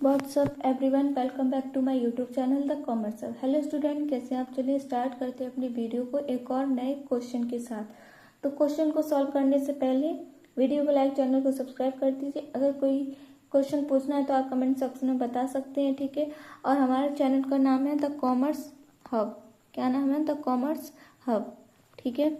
WhatsApp everyone, welcome back to my YouTube channel the commerce hub. Hello student, कैसे आप? चलिए start करते हैं अपनी वीडियो को एक और नए क्वेश्चन के साथ। तो क्वेश्चन को सॉल्व करने से पहले वीडियो को लाइक, चैनल को सब्सक्राइब कर दीजिए। अगर कोई क्वेश्चन पूछना है तो आप कमेंट सेक्शन में बता सकते हैं, ठीक है। और हमारे चैनल का नाम है द कॉमर्स हब। क्या नाम है? द कॉमर्स हब, ठीक है।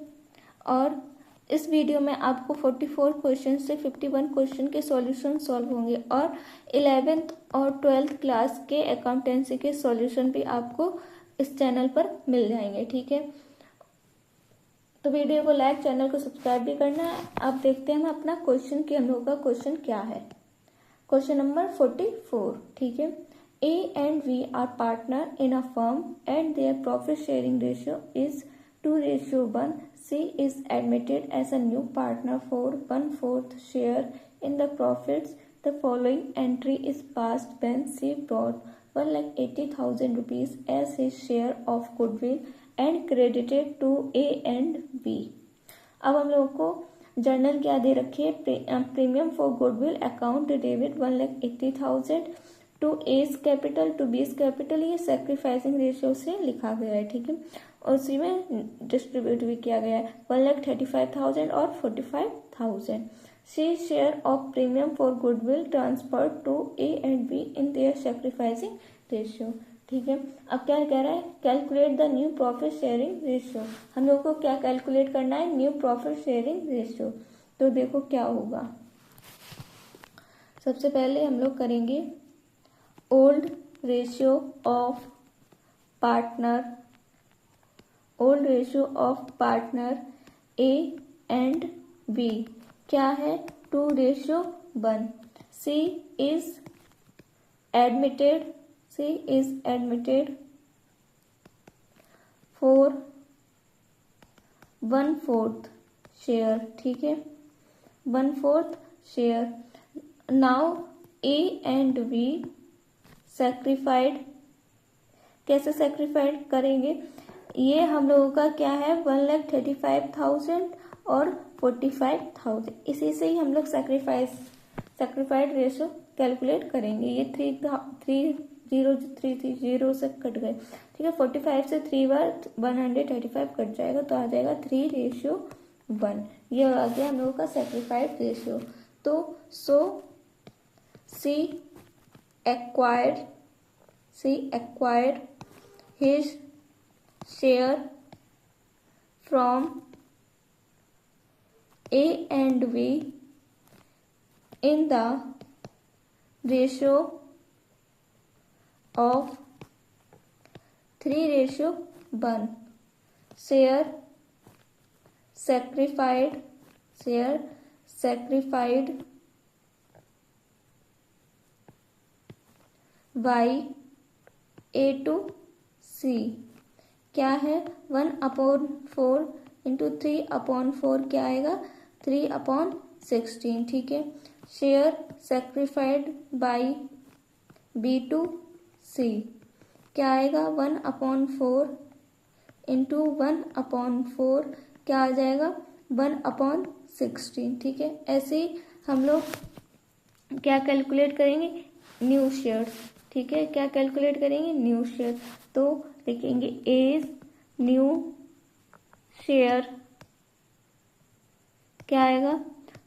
और इस वीडियो में आपको 44 क्वेश्चन से 51 क्वेश्चन के सॉल्यूशन सॉल्व होंगे और 11th और 12th क्लास के अकाउंटेंसी के सॉल्यूशन भी आपको इस चैनल पर मिल जाएंगे, ठीक है। तो वीडियो को लाइक, चैनल को सब्सक्राइब भी करना है। आप देखते हैं हम अपना क्वेश्चन कि हम लोग का क्वेश्चन क्या है। क्वेश्चन नंबर 44, ठीक है। A and V are partner in a firm and their profit sharing ratio is 2:1. C is admitted as a new partner for 1/4 share in the profits. The following entry is passed when C brought 1,80,000 rupees as his share of goodwill and credited to A and B. अब हम लोगों को journal क्या दे रखी है? Premium for goodwill account debit 1,80,000 to S capital to B's capital. ये sacrificing ratio से लिखा गया है, ठीक है। और उसी में डिस्ट्रीब्यूट भी किया गया है 1,35,000 और 45,000। C share of premium for goodwill transfer to A and B in their sacrificing ratio, ठीक है। अब क्या कह रहा है? Calculate the new profit sharing ratio. हम लोग को क्या कैलकुलेट करना है? New profit sharing ratio. तो देखो क्या होगा। सबसे पहले हम लोग करेंगे old ratio of partner, old ratio of partner A and B क्या है? 2:1। C is admitted, C is admitted for 1/4 share, ठीक है, 1/4 share. Now A and B sacrificed, कैसे सैक्रिफाइड करेंगे? ये हम लोगों का क्या है? 1,35,000 और 45,000। इसी से ही हम लोग सैक्रिफाइड रेशियो कैलकुलेट करेंगे। ये 3 से कट गए, ठीक है। 45 से 3 बार 135 कट जाएगा तो आ जाएगा 3:1। ये आ गया हम लोगों का सैक्रिफाइड रेशियो। तो so C acquired his share from A and B in the ratio of 3:1. share sacrificed by A to C क्या है? 1/4 इंटू 3/4 क्या आएगा? 3/16, ठीक है। Share sacrificed by B to C क्या आएगा? 1/4 इंटू 1/4 क्या आ जाएगा? 1/16, ठीक है। ऐसे ही हम लोग क्या कैलकुलेट करेंगे? न्यू शेयर, ठीक है। क्या कैलकुलेट करेंगे? New share. तो लिखेंगे एज न्यू शेयर क्या आएगा?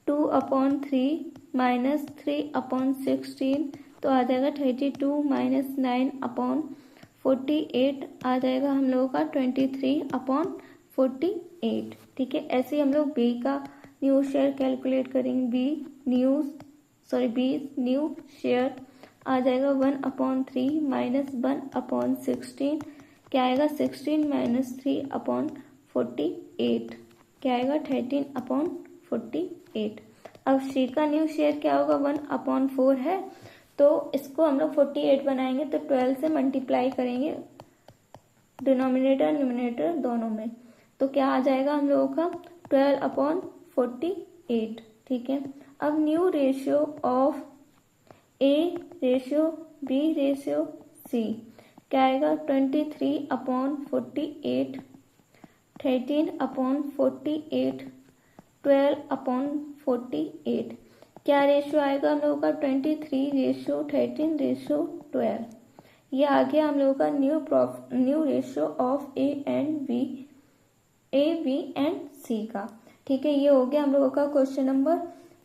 2/3 माइनस 3/16 तो आ जाएगा 32 माइनस 9/48 आ जाएगा हम लोगों का 23/48, ठीक है। ऐसे ही हम लोग बी का न्यू शेयर कैलकुलेट करेंगे। बी न्यू शेयर आ जाएगा 1/3 माइनस 1/16 क्या आएगा? 16 माइनस 3/48 क्या आएगा? 13/48। अब सी का न्यू शेयर क्या होगा? 1/4 है तो इसको हम लोग 48 बनाएंगे तो 12 से मल्टीप्लाई करेंगे डिनोमिनेटर न्यूमिनेटर दोनों में। तो क्या आ जाएगा हम लोगों का? 12/48, ठीक है। अब new ratio of A ratio B ratio C क्या आएगा? 23/48, 13/48, 12/48 क्या रेशियो आएगा हम लोगों का 23:13:12। ये आ गया हम लोगों का new ratio of A B and C का। ठीक है, ये हो गया हम लोगों का क्वेश्चन नंबर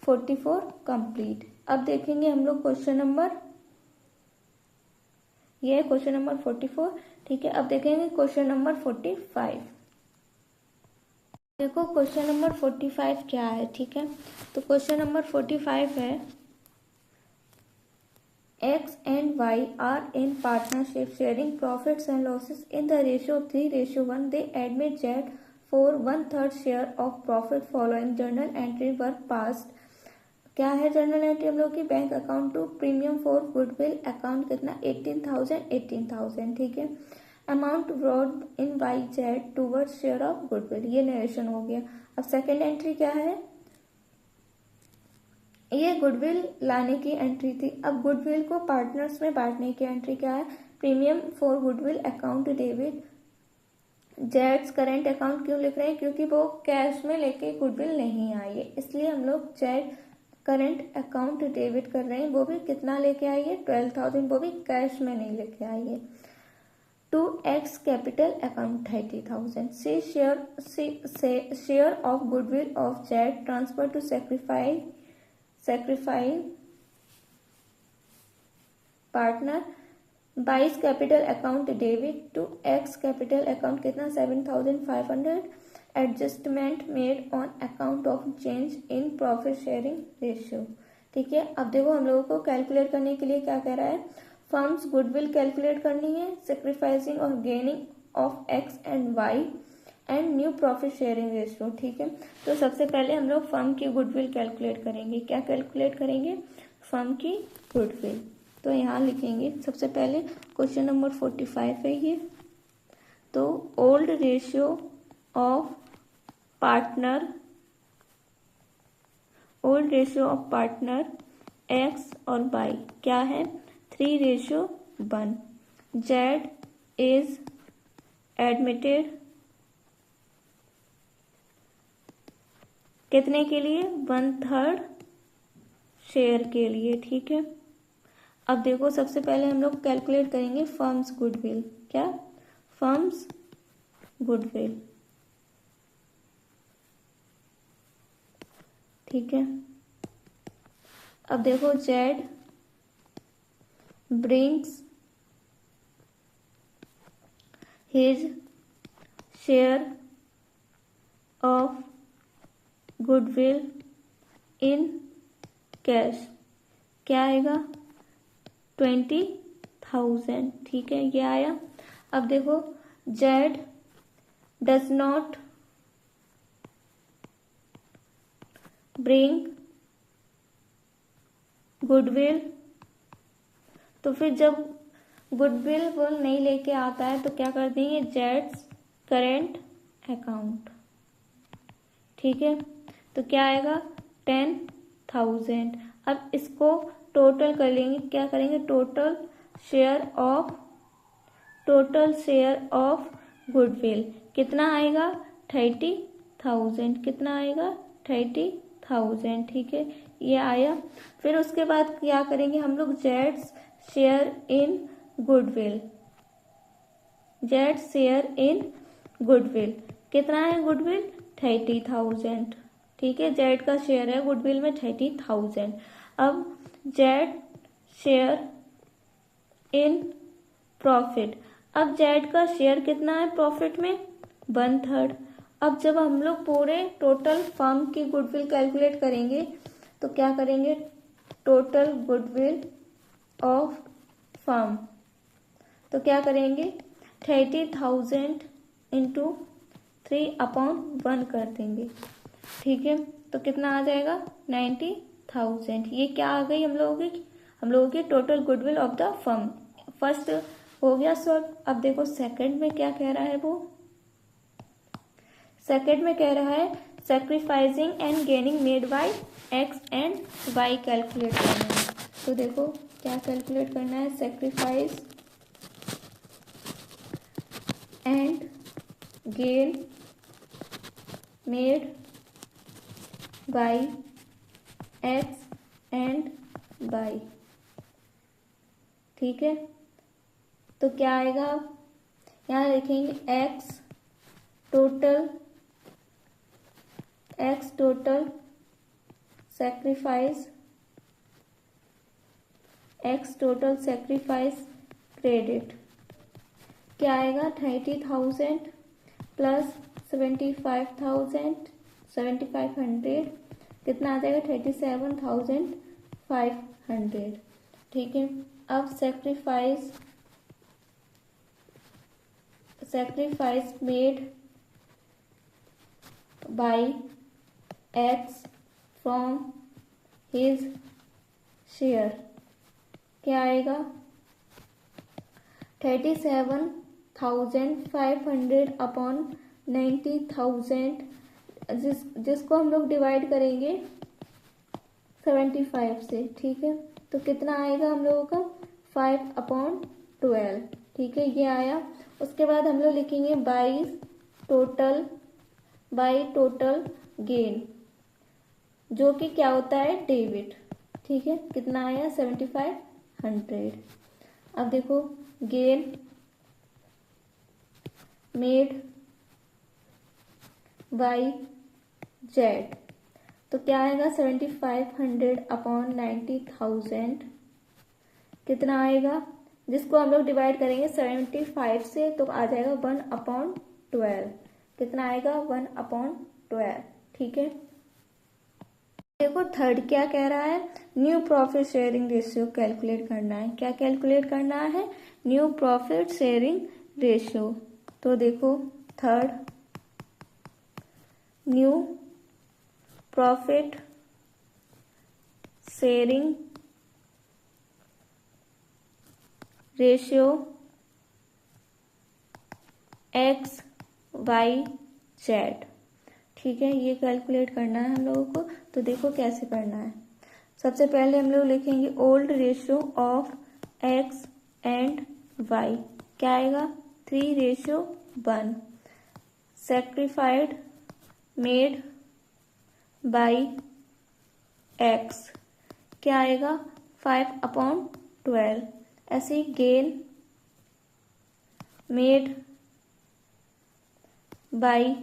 44 कंप्लीट। अब देखेंगे हम लोग क्वेश्चन नंबर, ये है क्वेश्चन नंबर 44। ठीक है, अब देखेंगे क्वेश्चन नंबर 45। देखो क्वेश्चन नंबर 45 क्या है। ठीक है, तो क्वेश्चन नंबर 45 है, X and Y are in partnership sharing profits and losses in the ratio 3:1. They admit that for 1/3 share of profit following journal entry were passed. क्या है journal entry हम लोग की? Bank account to premium for goodwill account कितना? 18,000। ठीक है, amount brought in by Z toward share of goodwill, ये narration हो गया। अब सेकेंड एंट्री क्या है? ये गुडविल लाने की एंट्री थी। अब गुडविल को पार्टनर्स में बांटने की एंट्री क्या है? Premium for goodwill account debit Jades current account. क्यों लिख रहे हैं? क्योंकि वो कैश में लेके गुडविल नहीं आई है, इसलिए हम लोग जेड करंट अकाउंट डेबिट कर रहे हैं। वो भी कितना लेके आई है? 12,000, वो भी कैश में नहीं लेके आई है। To X capital account 30,000। C share of goodwill of Z transferred to sacrifice partner 22 capital account debit to X capital account कितना? 7,500। Adjustment made on account of change in profit sharing ratio. ठीक है, अब देखो हम लोगों को calculate करने के लिए क्या कह रहा है? फर्म्स गुडविल कैलकुलेट करनी है, सेक्रीफाइसिंग और gaining of X and Y and new profit sharing ratio. ठीक है, तो सबसे पहले हम लोग फर्म की गुडविल कैलकुलेट करेंगे। क्या कैलकुलेट करेंगे? फर्म की गुडविल। तो यहाँ लिखेंगे सबसे पहले क्वेश्चन नंबर 45 है ये। तो old ratio of partner x और वाई क्या है? 3:1। जेड इज एडमिटेड कितने के लिए? 1/3 शेयर के लिए। ठीक है, अब देखो सबसे पहले हम लोग कैलकुलेट करेंगे फर्म्स गुडविल। क्या? Firms goodwill. ठीक है, अब देखो Z brings his share of goodwill in cash. क्या आएगा? 20,000। ठीक है, ये आया। अब देखो Z does not bring goodwill, तो फिर जब गुडविल वो नहीं लेके आता है तो क्या कर देंगे? Jades current account. ठीक है, तो क्या आएगा? 10,000। अब इसको टोटल कर लेंगे। क्या करेंगे? टोटल शेयर ऑफ गुडविल कितना आएगा? 30,000। कितना आएगा? 30,000। ठीक है, ये आया। फिर उसके बाद क्या करेंगे हम लोग? जेड्स शेयर इन गुडविल कितना है? गुडविल 30,000। ठीक है, जेड का शेयर है गुडविल में 30,000। अब जेड शेयर इन प्रॉफिट। अब जेड का शेयर कितना है प्रॉफिट में? 1/3। अब जब हम लोग पूरे टोटल फर्म की गुडविल कैलकुलेट करेंगे तो क्या करेंगे? टोटल गुडविल ऑफ फर्म, तो क्या करेंगे? 30,000 इंटू 3/1 कर देंगे। ठीक है, तो कितना आ जाएगा? 90,000। ये क्या आ गई हम लोगों की total goodwill of the firm. First हो गया सॉल्व। अब देखो सेकंड में क्या कह रहा है वो? सेकंड में कह रहा है sacrificing and gaining made by X and Y calculate करना है। तो देखो क्या कैलकुलेट करना है? Sacrifice and gain made by X and Y. ठीक है, तो क्या आएगा, यहाँ लिखेंगे एक्स टोटल सैक्रिफाइस क्रेडिट। क्या आएगा, 30,000 प्लस 75,500 कितना आ जाएगा, 37,500। ठीक है, अब sacrifice made by x from his share. क्या आएगा, 37,500 अपॉन 90,000, जिसको हम लोग डिवाइड करेंगे 75 से। ठीक है, तो कितना आएगा हम लोगों का, 5/12। ठीक है, ये आया। उसके बाद हम लोग लिखेंगे बाई टोटल गेन, जो कि क्या होता है, डेबिट। ठीक है, कितना आया, 7500। अब देखो, गेन मेड बाई जेड, तो क्या आएगा, 7500 अपॉन 90,000 कितना आएगा, जिसको हम लोग डिवाइड करेंगे 75 से, तो आ जाएगा 1/12। कितना आएगा, 1/12। ठीक है, देखो थर्ड क्या कह रहा है, new profit sharing ratio calculate करना है। क्या कैलकुलेट करना है, न्यू प्रॉफिट शेयरिंग रेशियो। तो देखो third, new profit sharing ratio X Y Z. ठीक है, ये कैलकुलेट करना है हम लोगों को। तो देखो कैसे करना है, सबसे पहले हम लोग लिखेंगे old ratio of X and Y. क्या आएगा, 3:1। सैक्रिफाइड मेड बाई एक्स, क्या आएगा, 5/12। ऐसे गेन मेड बाई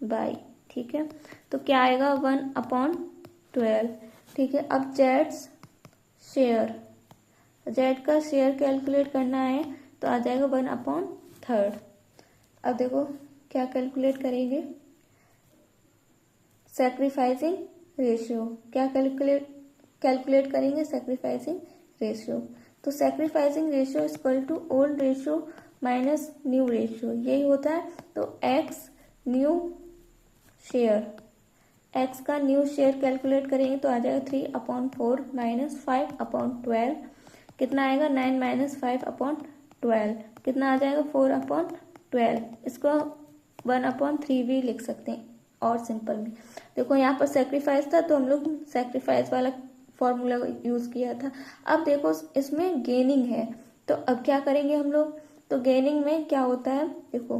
बाई। ठीक है, तो क्या आएगा, 1/12। ठीक है, अब जेड का शेयर कैलकुलेट करना है, तो आ जाएगा 1/3। अब देखो क्या कैलकुलेट करेंगे, सैक्रिफाइसिंग रेशियो। क्या कैलकुलेट करेंगे, सैक्रिफाइसिंग रेशियो। तो sacrificing ratio equal to old ratio minus new ratio, यही होता है। तो एक्स न्यू शेयर, एक्स का न्यू शेयर कैलकुलेट करेंगे तो आ जाएगा 3/4 माइनस 5/12। कितना आएगा, 9 माइनस 5/12 कितना आ जाएगा, 4/12। इसको 1/3 भी लिख सकते हैं और सिंपल में। देखो यहाँ पर सेक्रीफाइस था, तो हम लोग सेक्रीफाइस वाला फॉर्मूला यूज किया था। अब देखो इसमें गेनिंग है, तो अब क्या करेंगे हम लोग, तो गेनिंग में क्या होता है, देखो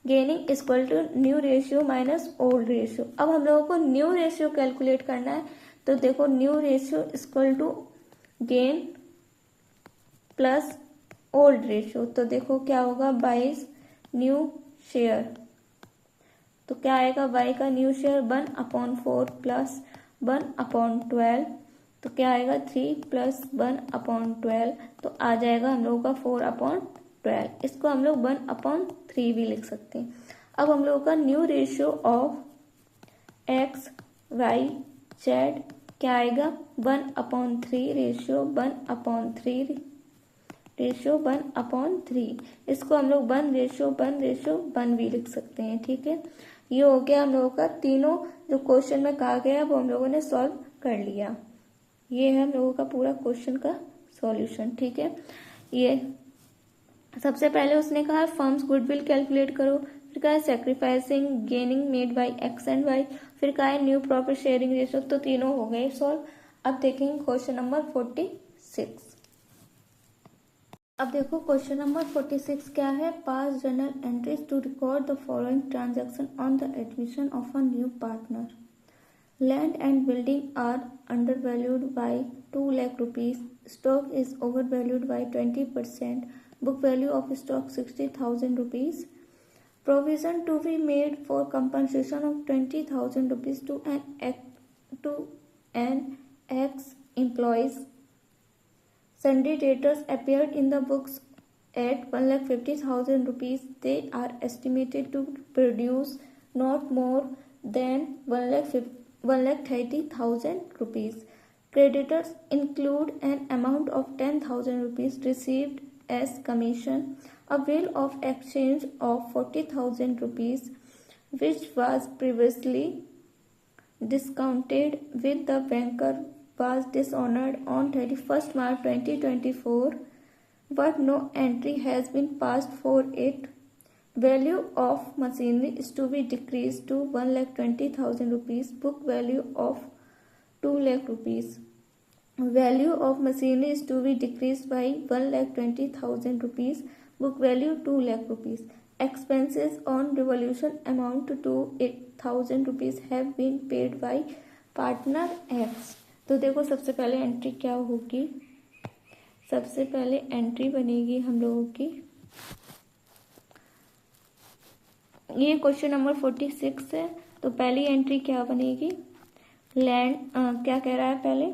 gaining equal to new ratio minus old ratio. अब हम लोगों को न्यू रेशियो कैलकुलेट करना है, तो देखो new ratio equal to gain plus old ratio. तो देखो क्या होगा, 22 न्यू शेयर, तो क्या आएगा, y का न्यू शेयर 1/4 प्लस 1/12, तो क्या आएगा 3 प्लस 1/12, तो आ जाएगा हम लोगों का 4/12। इसको हम लोग 1/3 भी लिख सकते हैं। अब हम लोगों का new ratio of X Y Z क्या आएगा, 1/3 रेशियो 1/3 रेशियो 1/3। इसको हम लोग 1:1 भी लिख सकते हैं। ठीक है, ये हो गया हम लोगों का तीनों जो क्वेश्चन में कहा गया वो हम लोगों ने सॉल्व कर लिया। ये है हम लोगों का पूरा क्वेश्चन का सॉल्यूशन। ठीक है, ये सबसे पहले उसने कहा फर्म्स गुडविल कैलकुलेट करो, फिर कहा है sacrificing gaining made by X and Y, फिर कहा है न्यू प्रॉफिट शेयरिंग रेशियो। तो तीनों हो गए सॉल्व। अब देखेंगे क्वेश्चन नंबर 46। अब देखो क्वेश्चन नंबर 46 क्या है। Pass journal entries to record the following transaction on the admission of a new partner. Land and building are undervalued by 2 lakh rupees. Stock is overvalued by 20%. Book value of stock 60,000 rupees. Provision to be made for compensation of 20,000 rupees to an ex-employees. Sundry debtors appeared in the books at 1,50,000 rupees. They are estimated to produce not more than 1,30,000 rupees. Creditors include an amount of 10,000 rupees received as commission, a bill of exchange of 40,000 rupees, which was previously discounted with the banker, was dishonored on 31st March 2024, but no entry has been passed for it. Value of machinery is to be decreased to 1,20,000 rupees. Book value of 2 lakh rupees. Value of machinery is to be decreased by 1,20,000 rupees. Book value 2 lakh rupees. Expenses on revolution amount to 8,000 rupees have been paid by partner X. तो देखो सबसे पहले entry क्या होगी। सबसे पहले entry बनेगी हम लोगों की, ये क्वेश्चन नंबर 46 है। तो पहली एंट्री क्या बनेगी। लैंड क्या कह रहा है पहले,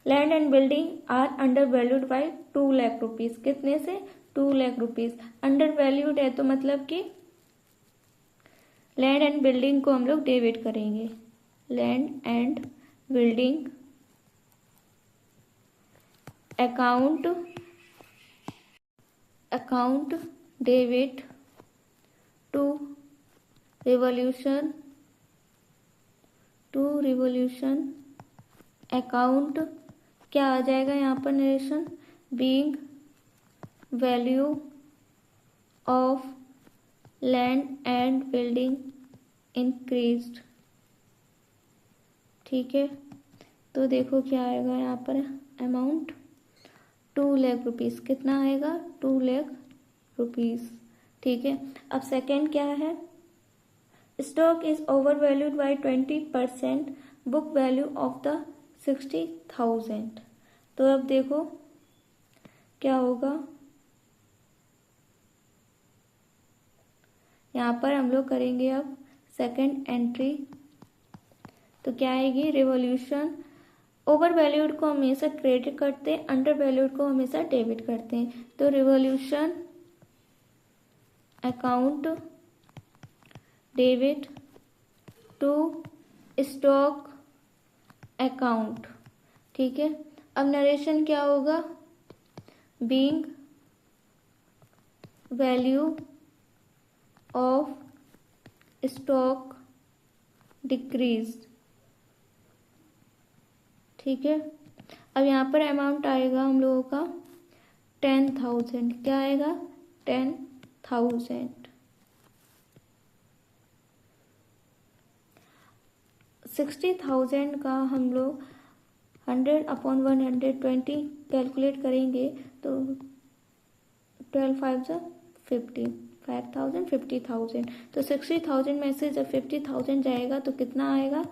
land and building are under valued by 2 lakh rupees. कितने से 2 लाख रुपीज। अंडर वैल्यूड है तो मतलब कि लैंड एंड बिल्डिंग को हम लोग डेबिट करेंगे। Land and building account debit to revaluation account क्या आ जाएगा यहाँ पर narration, being value of land and building increased. ठीक है, तो देखो क्या आएगा यहाँ पर अमाउंट 2 लाख रुपीज। कितना आएगा 2 लाख रुपीज। ठीक है, अब सेकेंड क्या है, stock is over valued by 20%, book value of the 60,000। तो अब देखो क्या होगा, यहाँ पर हम लोग करेंगे अब सेकेंड एंट्री। तो क्या आएगी, रिवॉल्यूशन ओवर वैल्यूड को हमेशा क्रेडिट करते हैं, अंडर वैल्यूड को हमेशा डेबिट करते हैं। तो revaluation account debit to stock account. ठीक है, अब नरेशन क्या होगा, being value of stock decreased. ठीक है, अब यहाँ पर अमाउंट आएगा हम लोगों का 10,000। क्या आएगा 10,000। 60,000 का हम लोग 100/120 कैलकुलेट करेंगे तो 12 5 50, 5,000 50,000। तो 60,000 में से जब 50,000 जाएगा तो कितना आएगा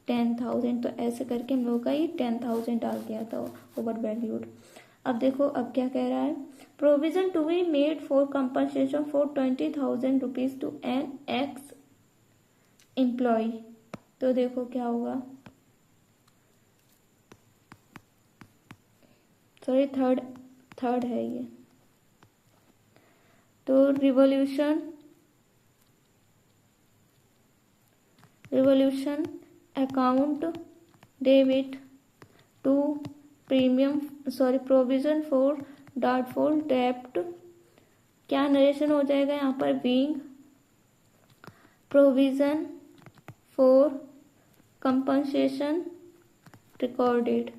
10,000। तो ऐसे करके हम लोग का ये 10,000 आ गया था ओवर वैल्यूड। अब देखो अब क्या कह रहा है, provision to be made for compensation for 20,000 rupees to an ex employee. तो देखो क्या होगा, सॉरी थर्ड है ये। तो revaluation account debit to provision for doubtful डेब्ट। क्या नरेशन हो जाएगा यहाँ पर, being provision for compensation recorded.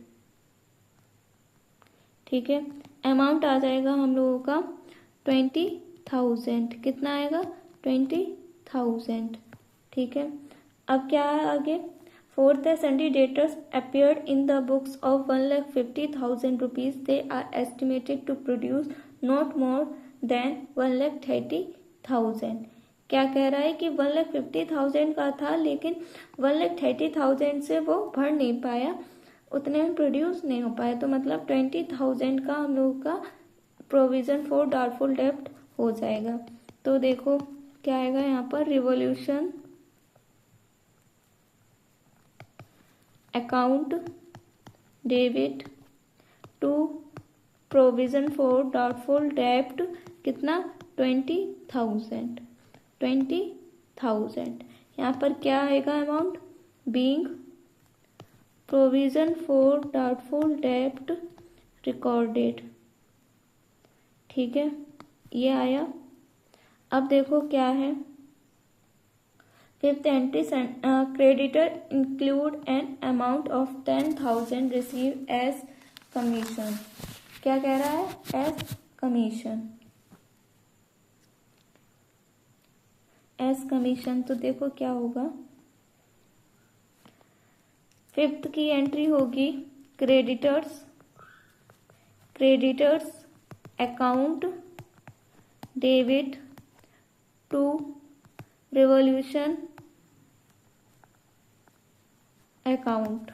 ठीक है, अमाउंट आ जाएगा हम लोगों का 20,000। कितना आएगा 20,000। ठीक है, अब क्या है आगे, For the sundry debtors appeared in the books of 1,50,000 rupees, they are estimated to produce not more than 1,30,000। क्या कह रहा है कि 1,50,000 का था, लेकिन 1,30,000 से वो भर नहीं पाया, उतने में प्रोड्यूस नहीं हो पाया। तो मतलब 20,000 का हम लोग का प्रोविजन फॉर डाउटफुल डेब्ट हो जाएगा। तो देखो क्या आएगा यहाँ पर, revaluation account debit to provision for doubtful डेब्ट कितना, 20,000। यहाँ पर क्या आएगा amount, being provision for doubtful डेब्ट रिकॉर्डेड। ठीक है, ये आया। अब देखो क्या है, fifth entry, creditor include an amount of 10,000 receive as commission. क्या कह रहा है, एज कमीशन, एज कमीशन। तो देखो क्या होगा, फिफ्थ की एंट्री होगी creditors account debit to revaluation account.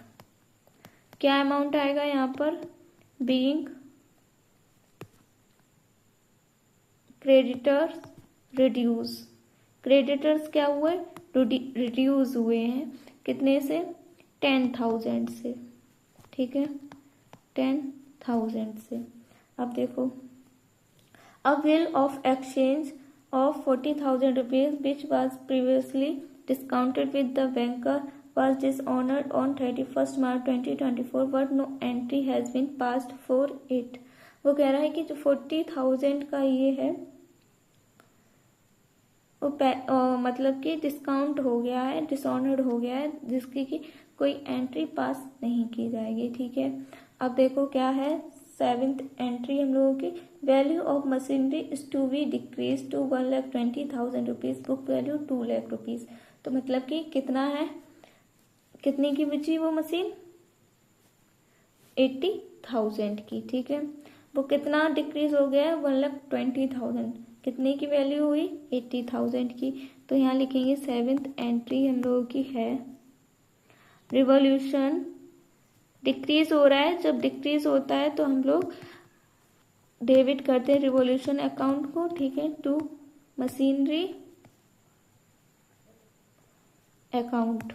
क्या अमाउंट आएगा यहाँ पर, बीइंग क्रेडिटर्स रिड्यूस। क्रेडिटर्स क्या हुए, रिड्यूस हुए हैं, कितने से, 10,000 से। ठीक है, 10,000 से। अब देखो, a bill of exchange of 40,000 rupees which was previously discounted with the banker was dishonored on 31st March 2024 but no entry has been passed for it। वो कह रहा है कि जो 40,000 का ये है वो मतलब कि डिस्काउंट हो गया है, डिसऑनर्ड हो गया है, जिसकी कि कोई एंट्री पास नहीं की जाएगी। ठीक है, अब देखो क्या है, सेवेंथ एंट्री हम लोगों की, value of machinery is to be decrease to 1,20,000 rupees, book value 2 lakh rupees. तो मतलब कि कितना है, कितने की बची वो मशीन, 80,000 की। ठीक है, वो कितना डिक्रीज हो गया, 1,20,000, कितने की वैल्यू हुई, 80,000 की। तो यहाँ लिखेंगे सेवेंथ एंट्री हम लोगों की है, रिवॉल्यूशन डिक्रीज हो रहा है, जब डिक्रीज होता है तो हम लोग डेबिट करते हैं रिवॉल्यूशन अकाउंट को। ठीक है, टू मशीनरी अकाउंट।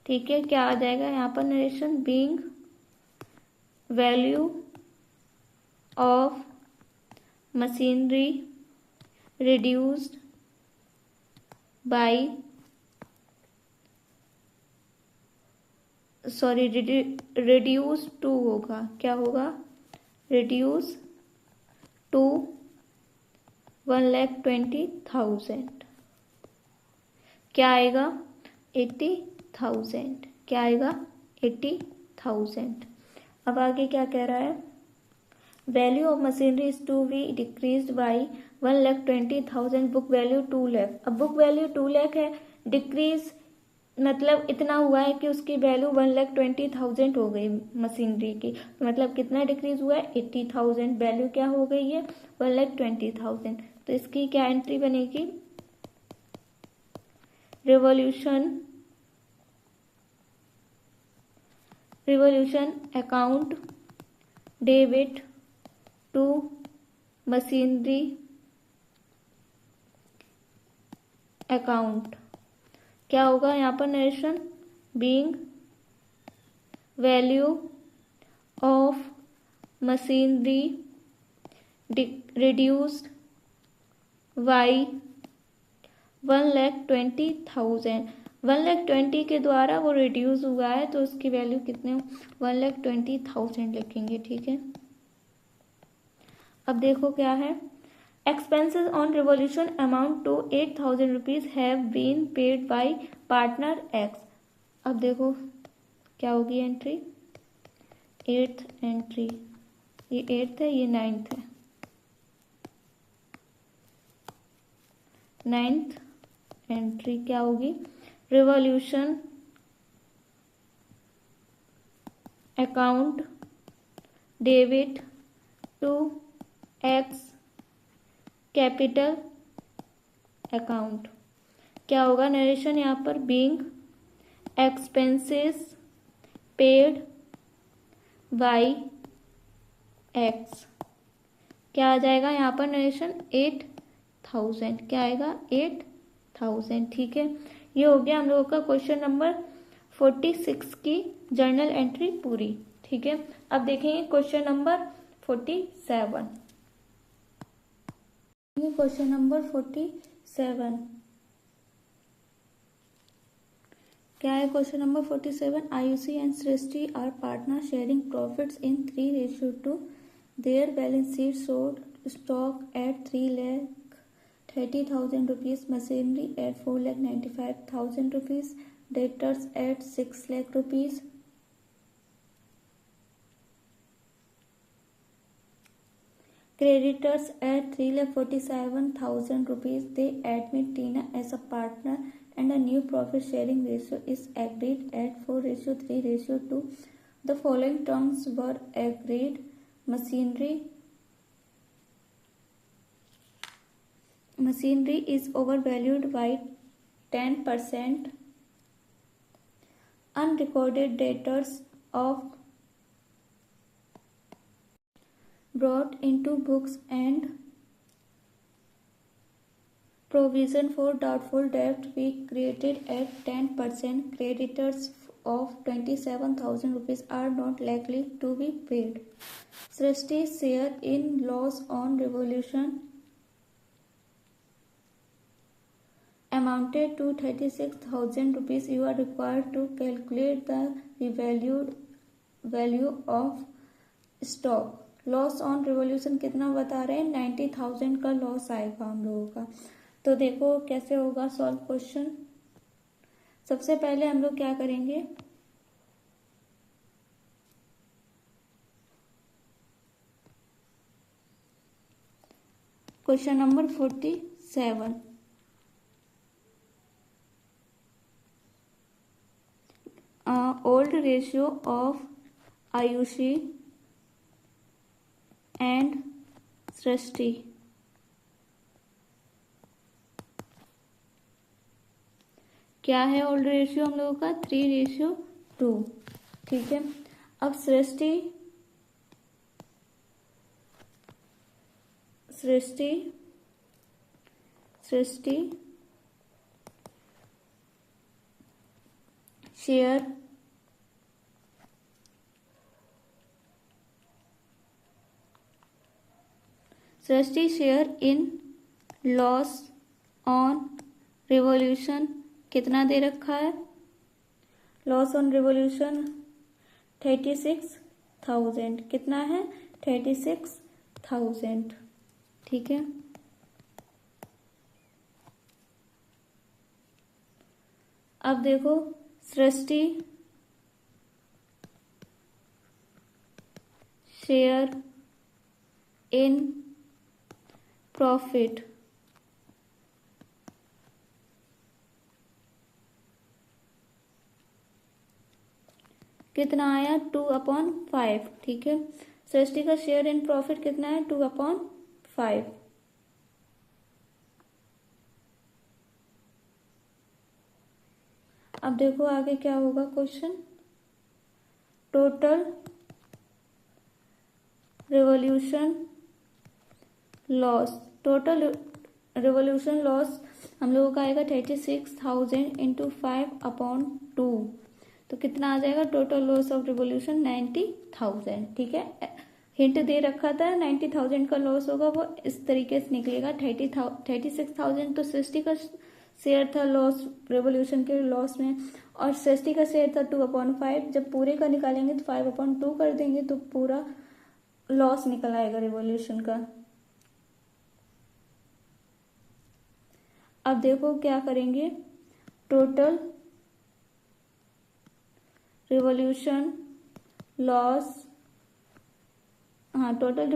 ठीक है, क्या आ जाएगा यहाँ पर narration, being value of machinery reduced by, sorry reduce to होगा, क्या होगा, रिड्यूस टू 1,20,000। क्या आएगा, 80,000। क्या आएगा, 80,000। अब आगे क्या कह रहा है, value of machinery is to be decreased by 1,20,000, book value 2 lakh. अब बुक वैल्यू 2 लाख है, डिक्रीज मतलब इतना हुआ है कि उसकी वैल्यू 1,20,000 हो गई मशीनरी की। तो मतलब कितना डिक्रीज हुआ है, 80,000, वैल्यू क्या हो गई है, 1,20,000। तो इसकी क्या एंट्री बनेगी, revaluation account debit to machinery account. क्या होगा यहाँ पर narration, being value of machinery reduced by 1,20,000। 1,20,000 के द्वारा वो रिड्यूस हुआ है, तो उसकी वैल्यू कितने, 1,20,000 लिखेंगे। ठीक है, अब देखो क्या है, expenses on revaluation amount to 8,000 rupees have been paid by partner X. अब देखो क्या होगी एंट्री, एट्थ एंट्री, ये 8th है, ये 9th है, 9th एंट्री क्या होगी, revaluation account debit to X capital account. क्या होगा नरेशन यहाँ पर? Being expenses paid by X. क्या आ जाएगा यहाँ पर नरेशन? 8,000। क्या आएगा? 8,000। ठीक है, ये हो गया हम लोगों का क्वेश्चन नंबर 46 की जर्नल एंट्री पूरी। ठीक है, अब देखेंगे क्वेश्चन नंबर 47। क्वेश्चन नंबर 47 क्या है? Question number 47, Ayushi and Srishti are partner sharing profits in 3:2। Their balance sheet showed stock at 3,30,000 rupees, machinery at 4,95,000 rupees, debtors at 6 lakh rupees. Creditors at 3,47,000 rupees. They admit Tina as a partner and a new profit sharing ratio is agreed at 4:3:2. The following terms were agreed. Machinery is overvalued by 10%. Unrecorded debtors of brought into books and provision for doubtful debt we created at 10%. Creditors of 27,000 rupees are not likely to be paid. Srishti's share in loss on revolution amounted to 36,000 rupees. You are required to calculate the revalued value of stock. Loss on revaluation कितना बता रहे हैं? 90,000 का loss आएगा हम लोगों का। तो देखो कैसे होगा सॉल्व क्वेश्चन। सबसे पहले हम लोग क्या करेंगे? Question number 47, old ratio of Ayushi and Srishti. क्या है ओल्ड रेशियो हम लोगों का? 3:2। ठीक है, अब Srishti share Srishti share in loss on revaluation कितना दे रखा है? Loss on revaluation 36,000। कितना है? 36,000। ठीक है, अब देखो सृष्टि शेयर इन प्रॉफिट कितना आया? 2/5। ठीक है, सृष्टि का शेयर इन प्रॉफिट कितना है? 2/5। अब देखो आगे क्या होगा क्वेश्चन। टोटल रिवोल्यूशन लॉस हम लोगों का आएगा 36,000 इंटू 5/2। तो कितना आ जाएगा? Total loss of revolution 90,000। ठीक है, हिंट दे रखा था 90,000 का लॉस होगा, वो इस तरीके से निकलेगा। 36,000 तो सृष्टि का शेयर था लॉस रिवोल्यूशन के लॉस में, और सृष्टि का शेयर था 2/5। जब पूरे का निकालेंगे तो 5/2 कर देंगे तो पूरा लॉस निकल आएगा रिवोल्यूशन का। अब देखो क्या करेंगे। टोटल रिवोल्यूशन लॉस, हाँ टोटल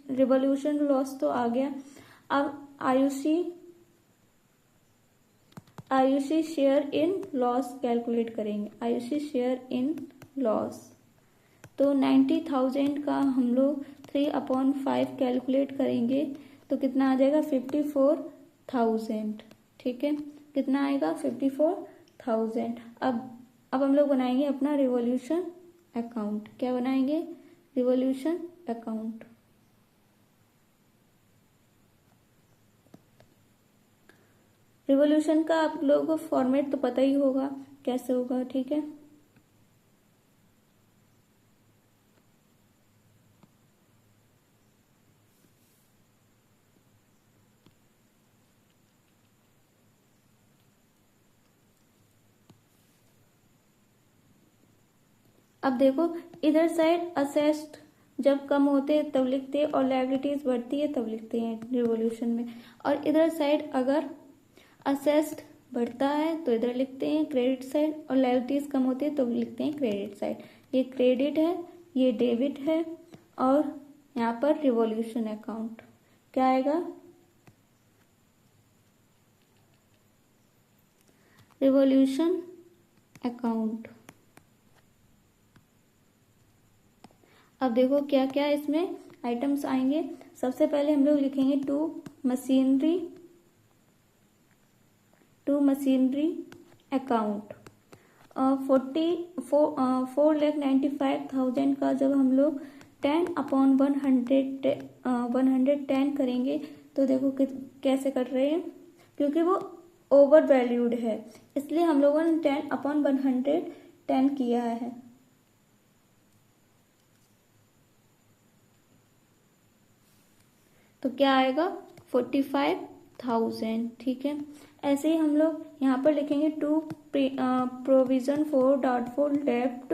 रिवोल्यूशन लॉस तो आ गया। अब Ayushi share in loss calculate करेंगे। आयुषी शेयर इन लॉस तो 90,000 का हम लोग 3/5 कैलकुलेट करेंगे तो कितना आ जाएगा 54,000। ठीक है, कितना आएगा 54,000। अब हम लोग बनाएंगे अपना रिवॉल्यूशन अकाउंट। क्या बनाएंगे? Revolution account. रिवॉल्यूशन का आप लोगों को फॉर्मेट तो पता ही होगा कैसे होगा। ठीक है, अब देखो इधर साइड असेस्ड जब कम होते हैं तब लिखते हैं और लायबिलिटीज बढ़ती है तब लिखते हैं रिवॉल्यूशन में। और इधर साइड अगर असेस्ड बढ़ता है तो इधर लिखते हैं क्रेडिट साइड, और लायबिलिटीज कम होती है तो लिखते हैं क्रेडिट साइड। ये क्रेडिट है, ये डेबिट है, और यहाँ पर रिवॉल्यूशन अकाउंट क्या आएगा? Revolution account. अब देखो क्या क्या इसमें आइटम्स आएंगे। सबसे पहले हम लोग लिखेंगे टू मशीनरी अकाउंट। 4,95,000 का जब हम लोग 10/110 करेंगे तो देखो कैसे कर रहे हैं, क्योंकि वो ओवर वैल्यूड है इसलिए हम लोगों ने 10/110 किया है। तो क्या आएगा 45,000। ठीक है, ऐसे ही हम लोग यहाँ पर लिखेंगे टू प्रोविजन फॉर डाउटफुल डेब्ट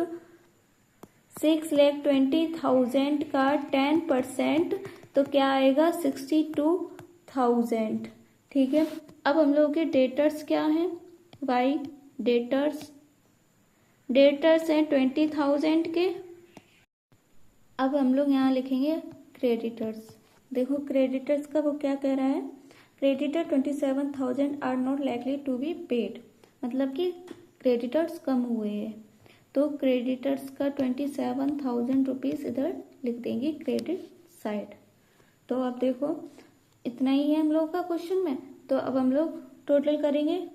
6,20,000 का 10%, तो क्या आएगा 62,000। ठीक है, अब हम लोग के डेटर्स क्या हैं? वाई डेटर्स हैं 20,000 के। अब हम लोग यहाँ लिखेंगे क्रेडिटर्स। देखो क्रेडिटर्स का वो क्या कह रहा है, creditor 27,000 are not likely to be paid, मतलब कि क्रेडिटर्स कम हुए हैं तो क्रेडिटर्स का 27,000 रुपीज इधर लिख देंगे क्रेडिट साइड। तो अब देखो इतना ही है हम लोग का क्वेश्चन में। तो अब हम लोग टोटल करेंगे।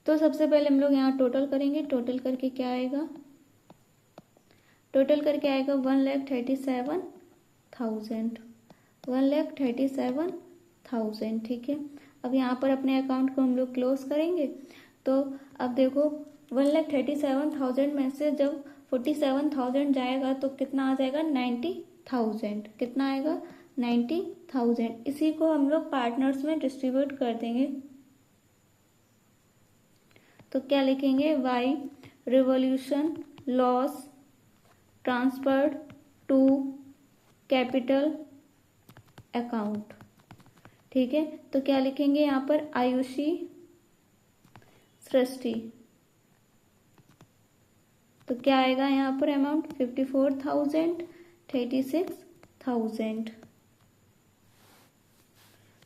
तो सबसे पहले हम लोग यहाँ टोटल करेंगे। टोटल करके क्या आएगा? टोटल करके आएगा 1,37,000। ठीक है, अब यहाँ पर अपने अकाउंट को हम लोग क्लोज करेंगे। तो अब देखो 1,37,000 में से जब 47,000 जाएगा तो कितना आ जाएगा 90,000। कितना आएगा 90,000। इसी को हम लोग पार्टनर्स में डिस्ट्रीब्यूट कर देंगे। तो क्या लिखेंगे? Why revaluation loss transferred to capital account. ठीक है, तो क्या लिखेंगे यहाँ पर? आयुषी सृष्टि। तो क्या आएगा यहाँ पर अमाउंट? 54,000 36,000।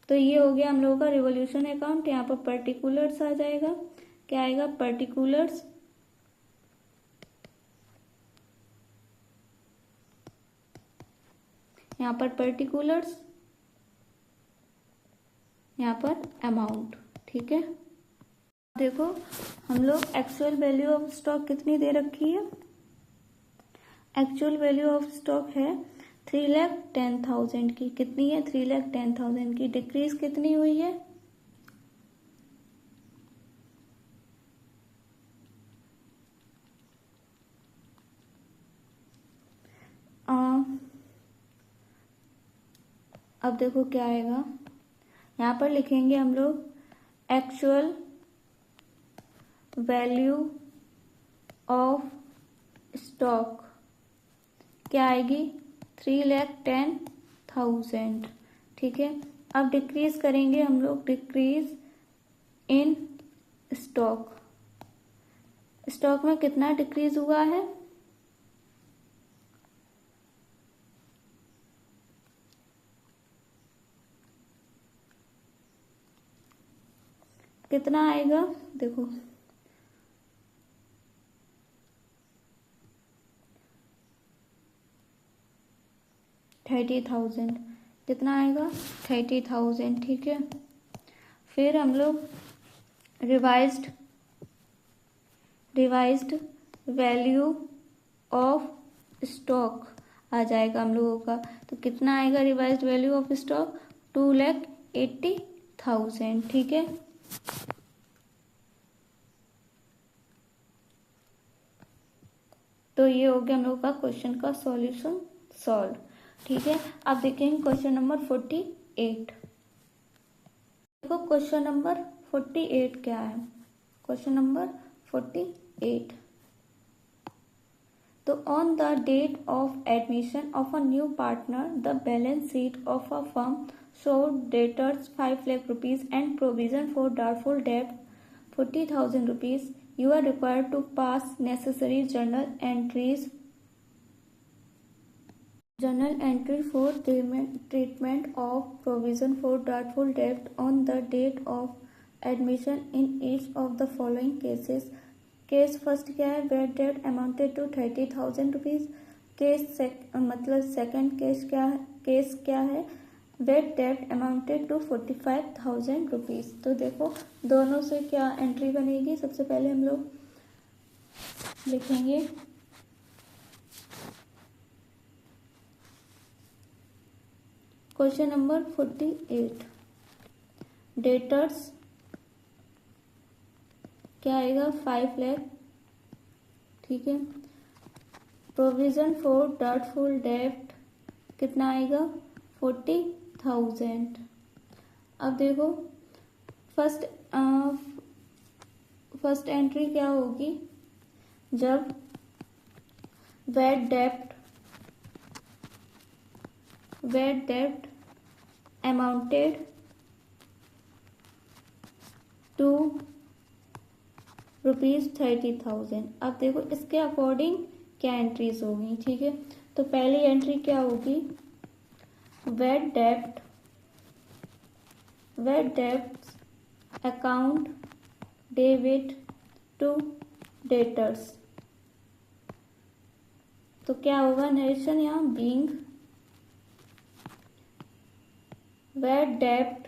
तो ये हो गया हम लोगों का रिवॉल्यूशन अकाउंट। यहाँ पर पर्टिकुलर्स आ जाएगा। क्या आएगा? पर्टिकुलर्स। यहाँ पर पर्टिकुलर्स, यहाँ पर अमाउंट। ठीक है, देखो हम लोग एक्चुअल वैल्यू ऑफ स्टॉक कितनी दे रखी है? एक्चुअल वैल्यू ऑफ स्टॉक है 3,10,000 की। कितनी है? 3,10,000 की। डिक्रीज कितनी हुई है? अब देखो क्या आएगा, यहाँ पर लिखेंगे हम लोग एक्चुअल वैल्यू ऑफ स्टॉक। क्या आएगी? 3,10,000। ठीक है, अब डिक्रीज करेंगे हम लोग। Decrease in stock. स्टॉक में कितना डिक्रीज हुआ है? कितना आएगा, देखो 30,000, कितना आएगा 30,000, ठीक है। फिर हम लोग रिवाइज्ड वैल्यू ऑफ स्टॉक आ जाएगा हम लोगों का, तो कितना आएगा रिवाइज्ड वैल्यू ऑफ स्टॉक, 2,80,000, ठीक है। तो ये हो गया हम लोग का क्वेश्चन का सॉल्यूशन सॉल्व, ठीक है। अब देखेंगे क्वेश्चन नंबर 48। देखो क्वेश्चन नंबर 48 क्या है, क्वेश्चन नंबर 48। तो on the date of admission of a new partner the balance sheet of a firm showed debtors 5 lakh rupees and provision for doubtful debt 40,000 rupees. You are required to pass necessary journal entry for treatment of provision for doubtful debt on the date of admission in each of the following cases. Case first क्या है, bad debt amounted to 30,000 rupees. Case मतलब second case क्या है, bad debt amounted to 45,000 rupees. तो देखो दोनों से क्या एंट्री बनेगी, सबसे पहले हम लोग लिखेंगे क्वेश्चन नंबर 48। डेटर्स क्या आएगा 5 लाख, ठीक है। प्रोविजन फॉर डाउटफुल डेट कितना आएगा 40,000। अब देखो फर्स्ट एंट्री क्या होगी, जब बैड डेट अमाउंटेड टू ₹30,000। अब देखो इसके अकॉर्डिंग क्या एंट्रीज होगी, ठीक है। तो पहली एंट्री क्या होगी, बैड डेब्ट अकाउंट डेबिट टू डेटर्स। तो क्या होगा नरेशन यहाँ, बीइंग बैड डेब्ट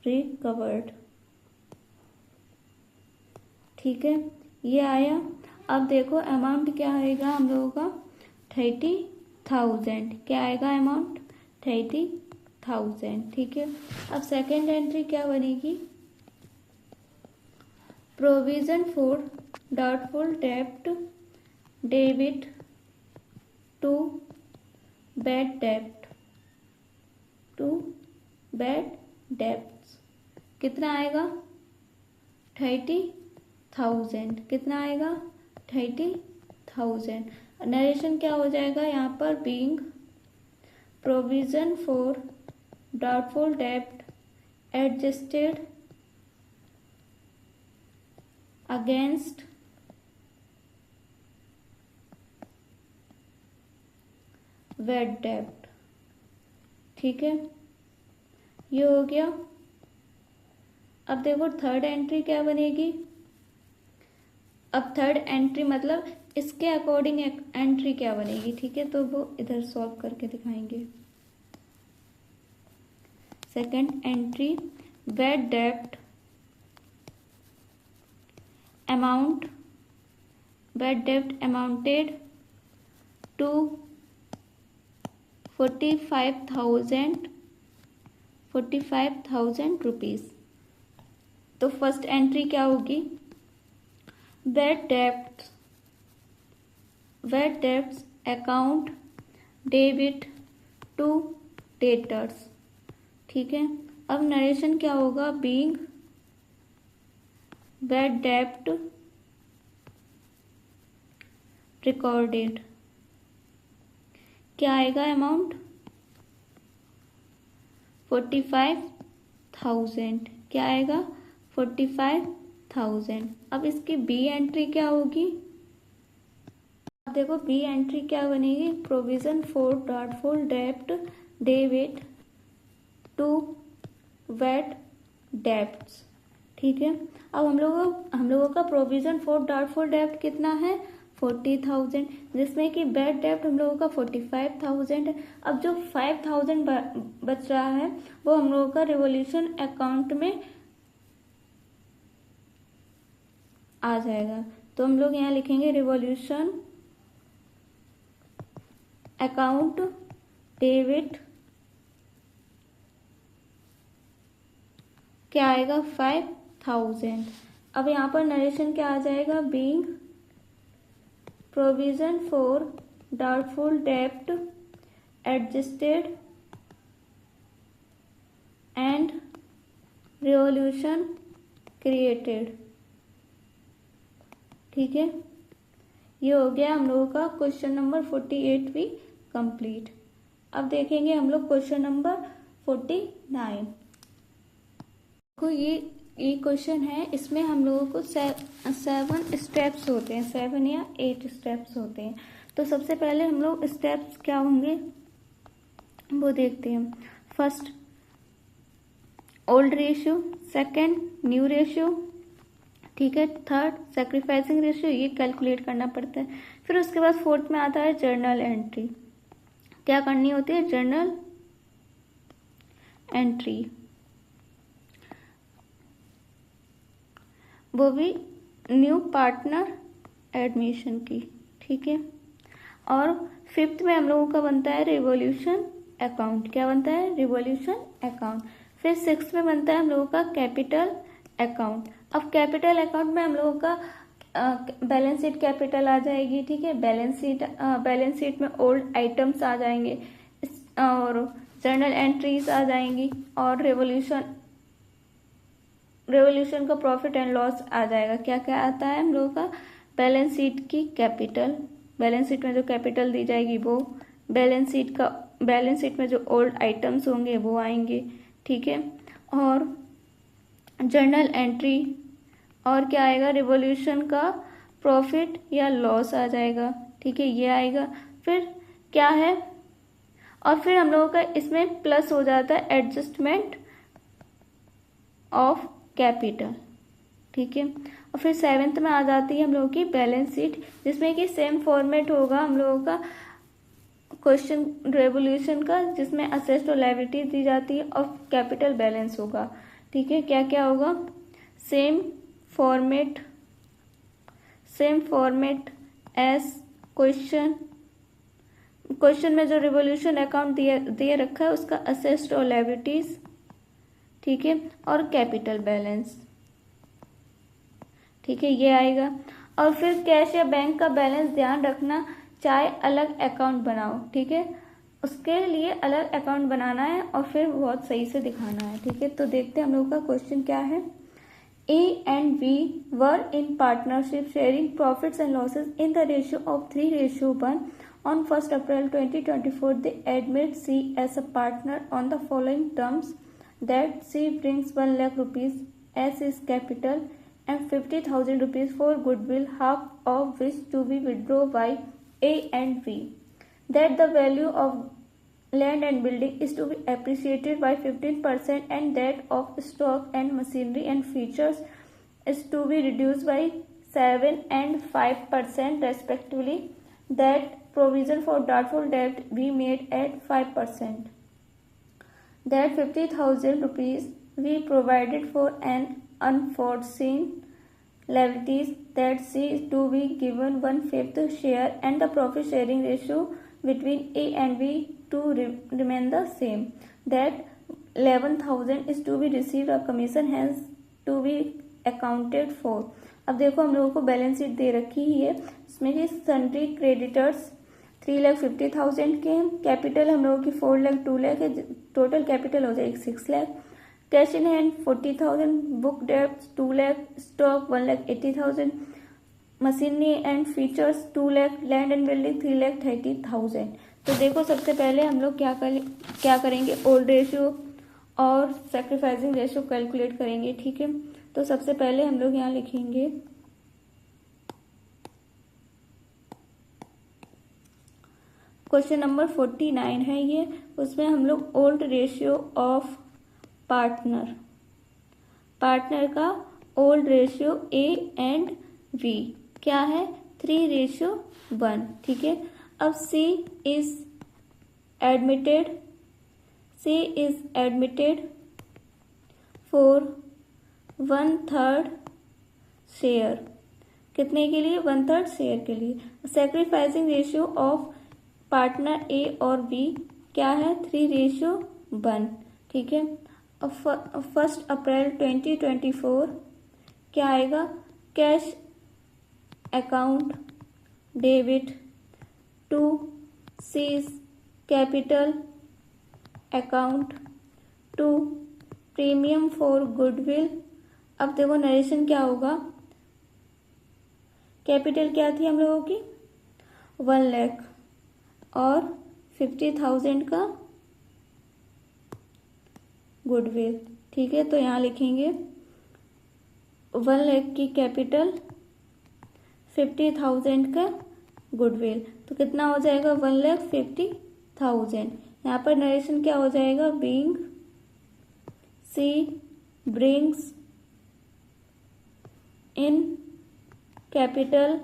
रिकवर्ड, ठीक है, ये आया। अब देखो अमाउंट क्या आएगा हम लोगों का 30,000, क्या आएगा अमाउंट 30,000, ठीक है। अब सेकेंड एंट्री क्या बनेगी, प्रोविजन फॉर डाउटफुल डेब्ट डेबिट टू बैड डेब्ट्स, कितना आएगा 30,000, कितना आएगा 30,000। नरेशन क्या हो जाएगा यहाँ पर, बीइंग प्रोविजन फॉर डाउटफुल डेब्ट एडजस्टेड अगेंस्ट बैड डेब्ट, ठीक है, ये हो गया। अब देखो थर्ड एंट्री क्या बनेगी, अब थर्ड एंट्री मतलब इसके अकॉर्डिंग एंट्री क्या बनेगी, ठीक है। तो वो इधर सॉल्व करके दिखाएंगे। सेकंड एंट्री बैड डेब्ट अमाउंटेड टू 45,000 रुपीज। तो फर्स्ट एंट्री क्या होगी, bad debts account debit to debtors, ठीक है। अब नरेशन क्या होगा, बीइंग बैड डेब्ट रिकॉर्डेड, क्या आएगा अमाउंट 45,000, क्या आएगा 45,000। अब इसकी बी एंट्री क्या होगी, अब देखो बी एंट्री क्या बनेगी, प्रोविजन फॉर डाउटफुल डेब्ट डेबिट टू वेट डेब्ट्स, ठीक है। अब हम लोगों का प्रोविजन फॉर डाउटफुल डेब्ट कितना है 40,000, जिसमें कि बैड डेब्ट हम लोगों का 45,000 है। अब जो 5,000 बच रहा है वो हम लोगों का रिवॉल्यूशन अकाउंट में आ जाएगा। तो हम लोग यहाँ लिखेंगे रिवॉल्यूशन अकाउंट डेबिट, क्या आएगा 5,000। अब यहाँ पर नरेशन क्या आ जाएगा, बीइंग प्रोविजन फॉर डाउटफुल डेब्ट एडजस्टेड एंड रिवॉल्यूशन क्रिएटेड, ठीक है। ये हो गया हम लोगों का क्वेश्चन नंबर 48 भी कंप्लीट। अब देखेंगे हम लोग क्वेश्चन नंबर 49 को। ये क्वेश्चन है, इसमें हम लोगों को 7 स्टेप्स होते हैं, 7 या 8 स्टेप्स होते हैं। तो सबसे पहले हम लोग स्टेप्स क्या होंगे वो देखते हैं। First old ratio, second new ratio, ठीक है। थर्ड सैक्रिफाइसिंग रेशियो, ये कैलकुलेट करना पड़ता है। फिर उसके बाद फोर्थ में आता है जर्नल एंट्री, क्या करनी होती है जर्नल एंट्री, वो भी न्यू पार्टनर एडमिशन की, ठीक है। और फिफ्थ में हम लोगों का बनता है रिवॉल्यूशन अकाउंट, क्या बनता है रिवॉल्यूशन अकाउंट। फिर सिक्स्थ में बनता है हम लोगों का कैपिटल अकाउंट। अब कैपिटल अकाउंट में हम लोगों का बैलेंस शीट कैपिटल आ जाएगी, ठीक है। बैलेंस शीट में ओल्ड आइटम्स आ जाएंगे और जर्नल एंट्रीज आ जाएंगी और रेवोल्यूशन का प्रॉफिट एंड लॉस आ जाएगा। क्या क्या आता है हम लोगों का, बैलेंस शीट की कैपिटल, बैलेंस शीट में जो कैपिटल दी जाएगी वो, बैलेंस शीट में जो ओल्ड आइटम्स होंगे वो आएंगे, ठीक है। और जर्नल एंट्री और क्या आएगा, रिवॉल्यूशन का प्रॉफिट या लॉस आ जाएगा, ठीक है, ये आएगा। फिर क्या है, और फिर हम लोगों का इसमें प्लस हो जाता है एडजस्टमेंट ऑफ कैपिटल, ठीक है। और फिर सेवेंथ में आ जाती है हम लोगों की बैलेंस शीट, जिसमें कि सेम फॉर्मेट होगा हम लोगों का क्वेश्चन रेवोल्यूशन का, जिसमें असेट्स और लायबिलिटीज दी जाती है और कैपिटल बैलेंस होगा, ठीक है। क्या क्या होगा, सेम फॉर्मेट एज क्वेश्चन में जो रिवॉल्यूशन अकाउंट दिए रखा है उसका असेट्स और लायबिलिटीज, ठीक है, और कैपिटल बैलेंस, ठीक है, ये आएगा। और फिर कैश या बैंक का बैलेंस ध्यान रखना, चाहे अलग अकाउंट बनाओ, ठीक है, उसके लिए अलग अकाउंट बनाना है और फिर बहुत सही से दिखाना है, ठीक है। तो देखते हैं हम लोग का क्वेश्चन क्या है। A and B were in partnership sharing profits and losses in the ratio of 3:1. On 1st April 2024, they admit C as a partner on the following terms: that C brings 1 lakh rupees as his capital and 50,000 rupees for goodwill, half of which to be withdrawn by A and B. That the value of land and building is to be appreciated by 15% and that of stock and machinery and features is to be reduced by 7 and 5% respectively. That provision for doubtful debt be made at 5%. That 50,000 rupees be provided for an unforeseen liabilities, that C is to be given 1/5 share and the profit sharing ratio between A and B to remain the same. That 11,000 is to be received a commission, hence to be accounted for. अब देखो हम लोगों को balance sheet दे रखी ही है, इसमें कि sundry creditors 3,50,000 के हैं, कैपिटल हम लोगों की 4 लाख 2 लाख है, टोटल कैपिटल हो जाएगी 6 lakh, cash in hand 40,000, book डेब्ट 2 lakh, stock 1,80,000, machinery and features 2 lakh, land and building 3,30,000। तो देखो सबसे पहले हम लोग क्या करेंगे, ओल्ड रेशियो और सैक्रिफाइसिंग रेशियो कैलकुलेट करेंगे। ठीक है, तो सबसे पहले हम लोग यहाँ लिखेंगे क्वेश्चन नंबर 49 है ये, उसमें हम लोग ओल्ड रेशियो ऑफ पार्टनर का old ratio A and B क्या है 3:1। ठीक है, अब C is admitted for 1/3 share, कितने के लिए 1/3 शेयर के लिए। Sacrificing ratio of partner A और बी क्या है 3:1। ठीक है, अब 1 अप्रैल 2024 क्या आएगा, cash account debit to C's capital account to premium for goodwill. अब देखो नरेशन क्या होगा, कैपिटल क्या थी हम लोगों की 1 लाख और 50,000 का गुडविल। ठीक है, तो यहाँ लिखेंगे 1 लाख की कैपिटल 50,000 का गुडविल, तो कितना हो जाएगा 1,50,000। यहाँ पर नरेशन क्या हो जाएगा, being C brings in capital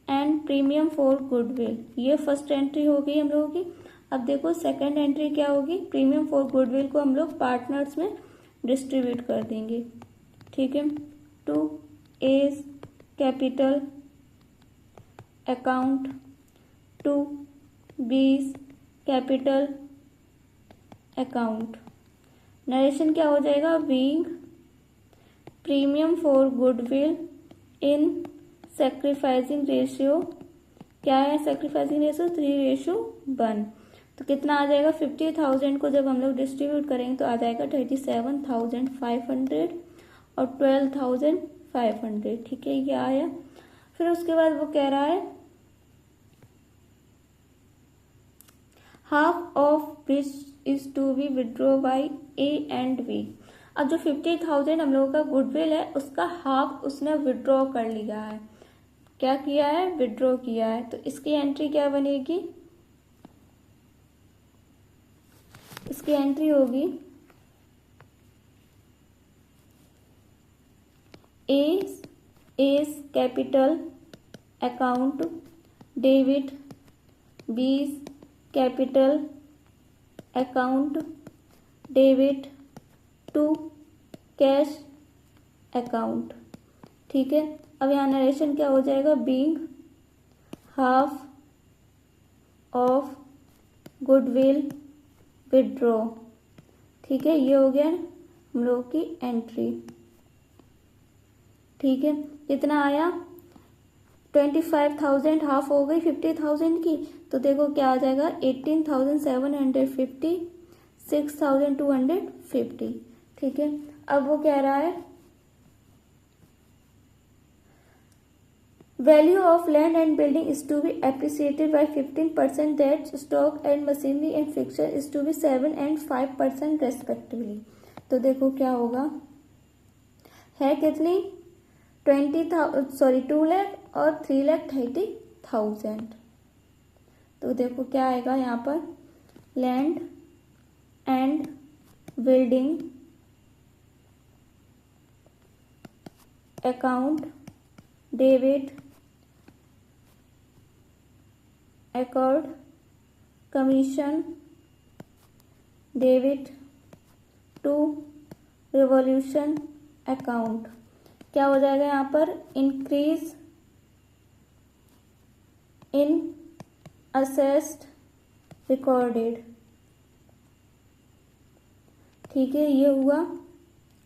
and premium for goodwill, ये फर्स्ट एंट्री हो गई हम लोगों की। अब देखो सेकंड एंट्री क्या होगी, प्रीमियम फॉर गुडविल को हम लोग पार्टनर्स में डिस्ट्रीब्यूट कर देंगे। ठीक है, to A's capital account to B's capital account. Narration क्या हो जाएगा, being premium for goodwill in sacrificing ratio क्या है, सैक्रिफाइसिंग रेशियो 3:1। तो कितना आ जाएगा 50,000 को जब हम लोग डिस्ट्रीब्यूट करेंगे तो आ जाएगा 37,500 और 12,500। ठीक है, ये आया। फिर उसके बाद वो कह रहा है half of which is to be withdraw by A and B. अब जो 50,000 हम लोगों का गुडविल है उसका हाफ उसने विड्रॉ कर लिया है, क्या किया है, विड्रॉ किया है। तो इसकी एंट्री क्या बनेगी, इसकी एंट्री होगी A's capital account debit B's capital account debit to cash account. ठीक है, अब यहाँ नरेशन क्या हो जाएगा, being half of goodwill withdraw. ठीक है, ये हो गया हम लोग की एंट्री। ठीक है, कितना आया 25,000, हाफ हो गई 50,000 की, तो देखो क्या आ जाएगा 18,750, 6,250। ठीक है, अब वो कह रहा है value of land and building is to be appreciated by 15%, that stock and machinery and fixture is to be 7 and 5% respectively. तो देखो क्या होगा, है कितनी 2 लाख और 3,30,000। तो देखो क्या आएगा यहाँ पर, land and building account debit accrued commission debit to revaluation account. क्या हो जाएगा यहाँ पर, इंक्रीज इन असेस्ड रिकॉर्डेड। ठीक है, ये हुआ।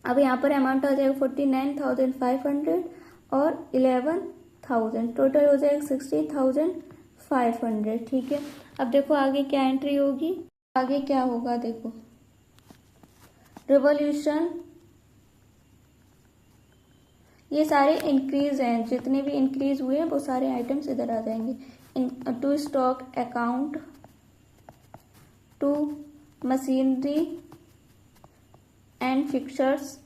अब यहाँ पर अमाउंट आ जाएगा 49,500 और 11,000, टोटल हो जाएगा 60,500। ठीक है, अब देखो आगे क्या एंट्री होगी, आगे क्या होगा देखो, रिवॉल्यूशन, ये सारे इंक्रीज हैं, जितने भी इंक्रीज हुए हैं वो सारे आइटम्स इधर आ जाएंगे। To stock account, to machinery and fixtures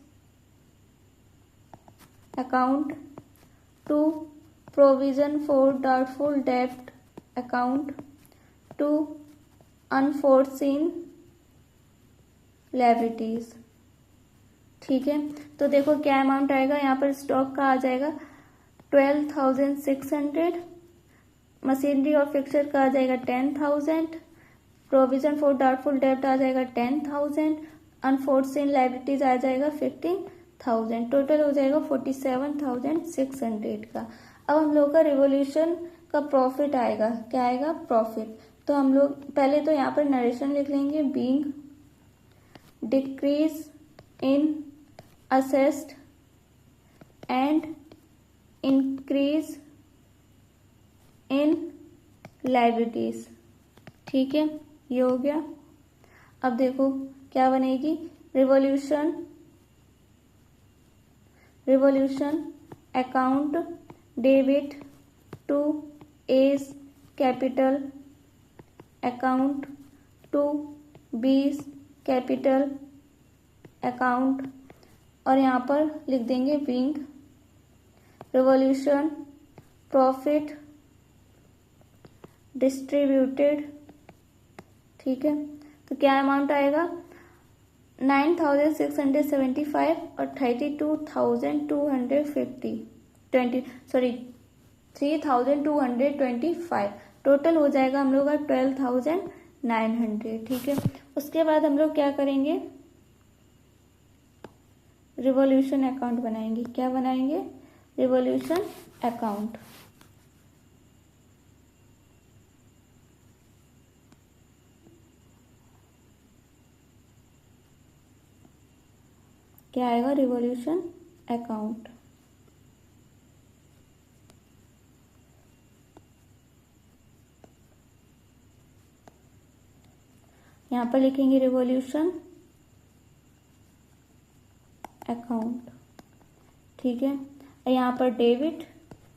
account, 2 provision for doubtful डेब्ट अकाउंट, 2 अनफोर्सीन लायबिलिटीज। ठीक है, तो देखो क्या अमाउंट आएगा यहाँ पर। स्टॉक का आ जाएगा 12,600, मशीनरी और फिक्सर का आ जाएगा 10,000, प्रोविजन फॉर डाउटफुल डेब्ट आ जाएगा 10,000, अनफोर्सीन लायबिलिटीज आ जाएगा 15,000। टोटल हो जाएगा 47,600 का। अब हम लोग का रिवॉल्यूशन का प्रॉफिट आएगा। क्या आएगा? प्रॉफिट। तो हम लोग पहले तो यहाँ पर नरेशन लिख लेंगे, being decrease in assets and increase in liabilities. ठीक है, ये हो गया। अब देखो क्या बनेगी, revaluation account debit to A's capital account to B's capital account, और यहाँ पर लिख देंगे बीइंग रिवॉल्यूशन प्रॉफिट डिस्ट्रीब्यूटेड। ठीक है, तो क्या अमाउंट आएगा? 9,675 और 3,225। टोटल हो जाएगा हम लोग का 12,900। ठीक है, उसके बाद हम लोग क्या करेंगे, रिवॉल्यूशन अकाउंट बनाएंगे। क्या बनाएंगे? Revolution account. क्या आएगा? Revolution account. यहाँ पर लिखेंगे रिवॉल्यूशन अकाउंट। ठीक है, यहाँ पर डेबिट,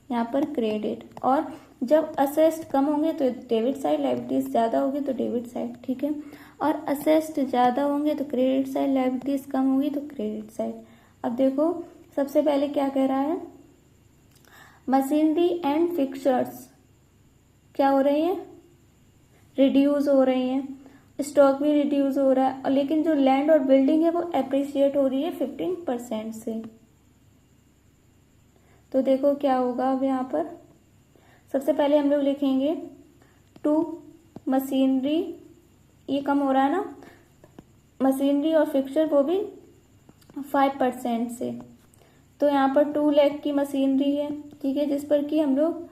यहाँ पर क्रेडिट, और जब असेस्ड कम होंगे तो डेबिट साइड, लायबिलिटीज ज्यादा होगी तो डेबिट साइड। ठीक है, और असेस्ड ज्यादा होंगे तो क्रेडिट साइड, लायबिलिटीज कम होगी तो क्रेडिट साइड। अब देखो सबसे पहले क्या कह रहा है, मशीनरी एंड फिक्सर्स क्या हो रही है? रिड्यूस हो रही है, स्टॉक भी रिड्यूस हो रहा है, और लेकिन जो लैंड और बिल्डिंग है वो एप्रिशिएट हो रही है 15% से। तो देखो क्या होगा अब यहाँ पर, सबसे पहले हम लोग लिखेंगे 2 मशीनरी, ये कम हो रहा है ना, मशीनरी और फिक्सर वो भी 5% से। तो यहाँ पर 2 लाख की मशीनरी है, ठीक है, जिस पर कि हम लोग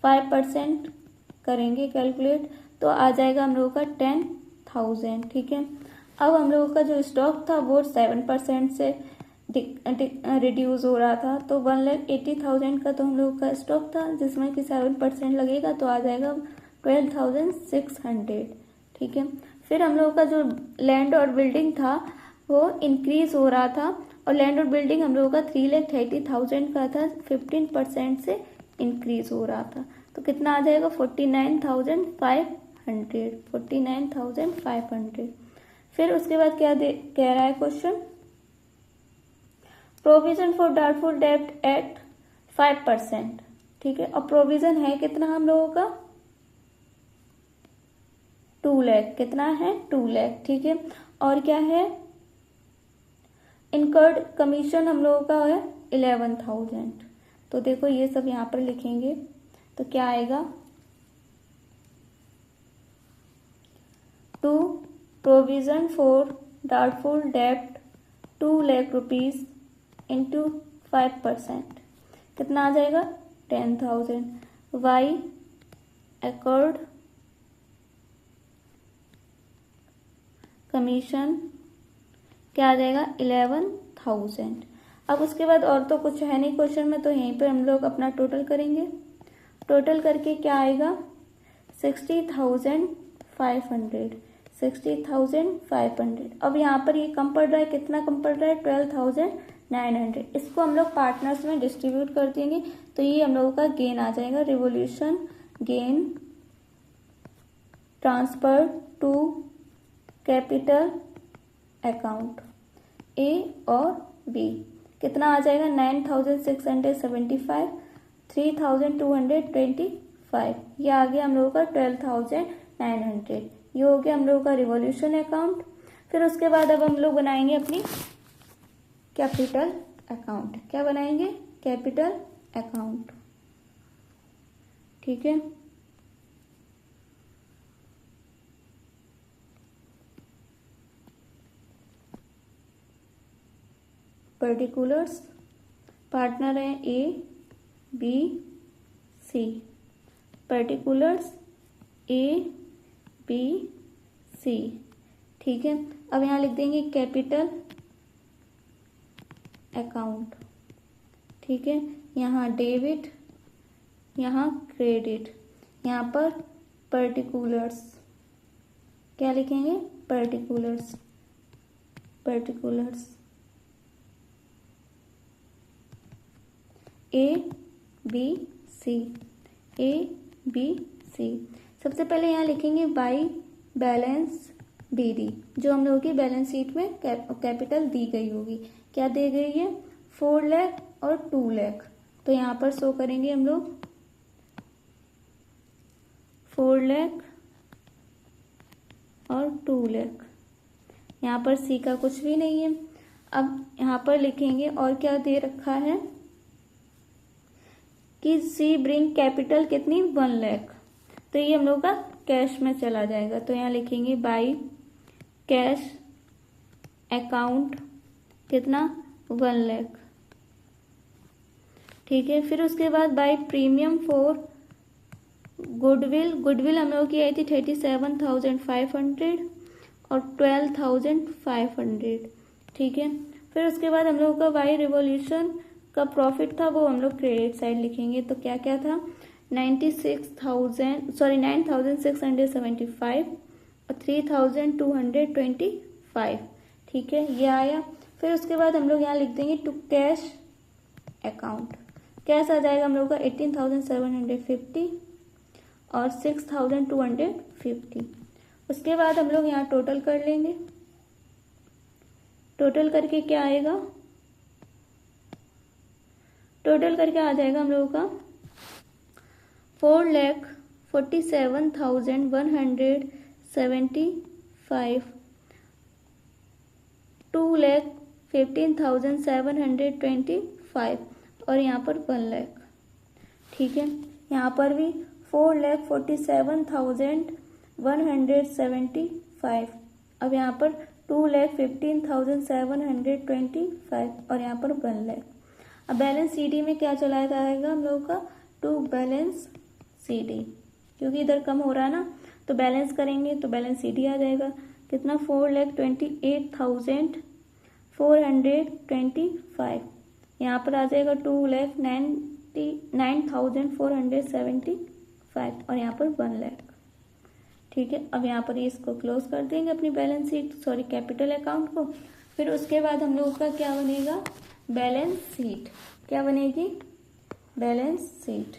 5% करेंगे कैलकुलेट, तो आ जाएगा हम लोगों का 10,000। ठीक है, अब हम लोगों का जो स्टॉक था वो 7% से रिड्यूस हो रहा था, तो 1,80,000 का तो हम लोगों का स्टॉक था, जिसमें कि 7% लगेगा तो आ जाएगा 12,600। ठीक है, फिर हम लोगों का जो लैंड और बिल्डिंग था वो इंक्रीज हो रहा था, और लैंड और बिल्डिंग हम लोगों का 3,30,000 का था, 15% से इंक्रीज हो रहा था, तो कितना आ जाएगा 49,500। फिर उसके बाद क्या कह रहा है क्वेश्चन, प्रोविजन फॉर डाउटफुल डेब्ट एट 5%। ठीक है, और प्रोविजन है कितना हम लोगों का? 2 लाख। कितना है? 2 लाख। ठीक है, और क्या है? इनकर्ड कमीशन हम लोगों का है 11,000। तो देखो ये सब यहाँ पर लिखेंगे तो क्या आएगा, 2 प्रोविजन फॉर डाउटफुल डेब्ट 2 लाख रुपीज इंटू 5%, कितना आ जाएगा? 10,000। वाई अकॉर्ड कमीशन क्या आ जाएगा? 11,000। अब उसके बाद और तो कुछ है नहीं क्वेश्चन में, तो यहीं पे हम लोग अपना टोटल करेंगे। टोटल करके क्या आएगा? 60,500। 60,500। अब यहाँ पर ये कम पड़ रहा है, कितना कम पड़ रहा है? 12,900। इसको हम लोग पार्टनर्स में डिस्ट्रीब्यूट कर देंगे, तो ये हम लोगों का गेन आ जाएगा। Revaluation gain transfer to capital account A और बी। कितना आ जाएगा 9675, 3225, ये आ गया हम लोगों का 12900। ये हो गया हम लोगों का रिवॉल्यूशन अकाउंट। फिर उसके बाद अब हम लोग बनाएंगे अपनी कैपिटल अकाउंट। क्या बनाएंगे? Capital account. ठीक है, पर्टिकुलर्स, पार्टनर है A B C, particulars A B C. ठीक है, अब यहाँ लिख देंगे कैपिटल अकाउंट। ठीक है, यहाँ डेबिट, यहाँ क्रेडिट, यहाँ पर पर्टिकुलर्स। क्या लिखेंगे? Particulars, particulars A B C, A B C. सबसे पहले यहाँ लिखेंगे बाई बैलेंस बीडी, जो हम लोगों की बैलेंस शीट में कैपिटल दी गई होगी। क्या दी गई है? 4 लाख और 2 लाख। तो यहाँ पर शो करेंगे हम लोग 4 लाख और 2 लाख। यहाँ पर सी का कुछ भी नहीं है। अब यहाँ पर लिखेंगे और क्या दे रखा है कि सी ब्रिंग कैपिटल कितनी 1 लाख। तो ये हम लोग का कैश में चला जाएगा। तो यहाँ लिखेंगे बाई कैश अकाउंट कितना 1 लाख। ठीक है, फिर उसके बाद by premium for goodwill. Goodwill हम लोग की आई थी 37,500 और 12,500। ठीक है, फिर उसके बाद हम लोगों का बाई रिवॉल्यूशन का प्रॉफिट था, वो हम लोग क्रेडिट साइड लिखेंगे। तो क्या क्या था? 9,675 और 3,225। ठीक है, ये आया। फिर उसके बाद हम लोग यहाँ लिख देंगे टू कैश अकाउंट। कैश आ जाएगा हम लोग का 18,750 और 6,250। उसके बाद हम लोग यहाँ टोटल कर लेंगे। टोटल करके क्या आएगा? टोटल करके आ जाएगा हम लोगों का 4,47,175, 2,15,725 और यहाँ पर 1 लाख। ठीक है, यहाँ पर भी 4,47,175। अब यहाँ पर 2,15,725 और यहाँ पर 1 लाख। अब बैलेंस सीडी में क्या चलाया जाएगा हम लोगों का? टू बैलेंस सीडी, क्योंकि इधर कम हो रहा है ना, तो बैलेंस करेंगे तो बैलेंस सीडी आ जाएगा कितना? 4,28,425। यहाँ पर आ जाएगा 2,99,475 और यहाँ पर 1 लाख। ठीक है, अब यहाँ पर इसको क्लोज कर देंगे अपनी balance sheet, sorry capital account को। फिर उसके बाद हम लोगों का क्या बनेगा? Balance sheet. क्या बनेगी? Balance sheet.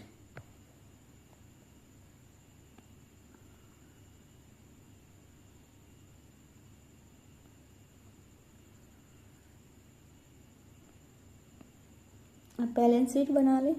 अब बैलेंस शीट बना ले।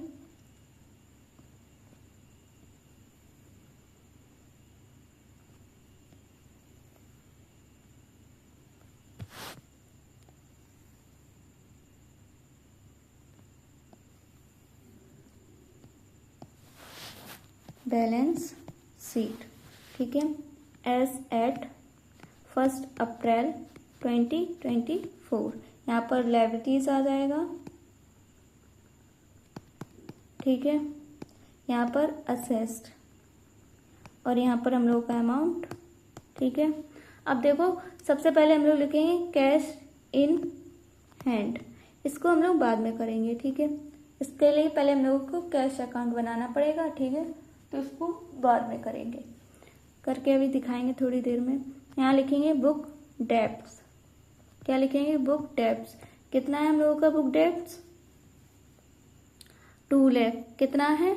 Balance sheet. ठीक है, एज एट 1 अप्रैल 2024। यहाँ पर लायबिलिटीज आ जाएगा। ठीक है, यहाँ पर असेस्ड और यहाँ पर हम लोग का अमाउंट। ठीक है, अब देखो सबसे पहले हम लोग लिखेंगे कैश इन हैंड, इसको हम लोग बाद में करेंगे। ठीक है, इसके लिए पहले हम लोगों को कैश अकाउंट बनाना पड़ेगा। ठीक है, तो इसको बाद में करेंगे, करके अभी दिखाएंगे थोड़ी देर में। यहाँ लिखेंगे बुक डेब्ट्स। क्या लिखेंगे? Book debts. कितना है हम लोगों का बुक डेब्ट्स? 2 लाख। कितना है?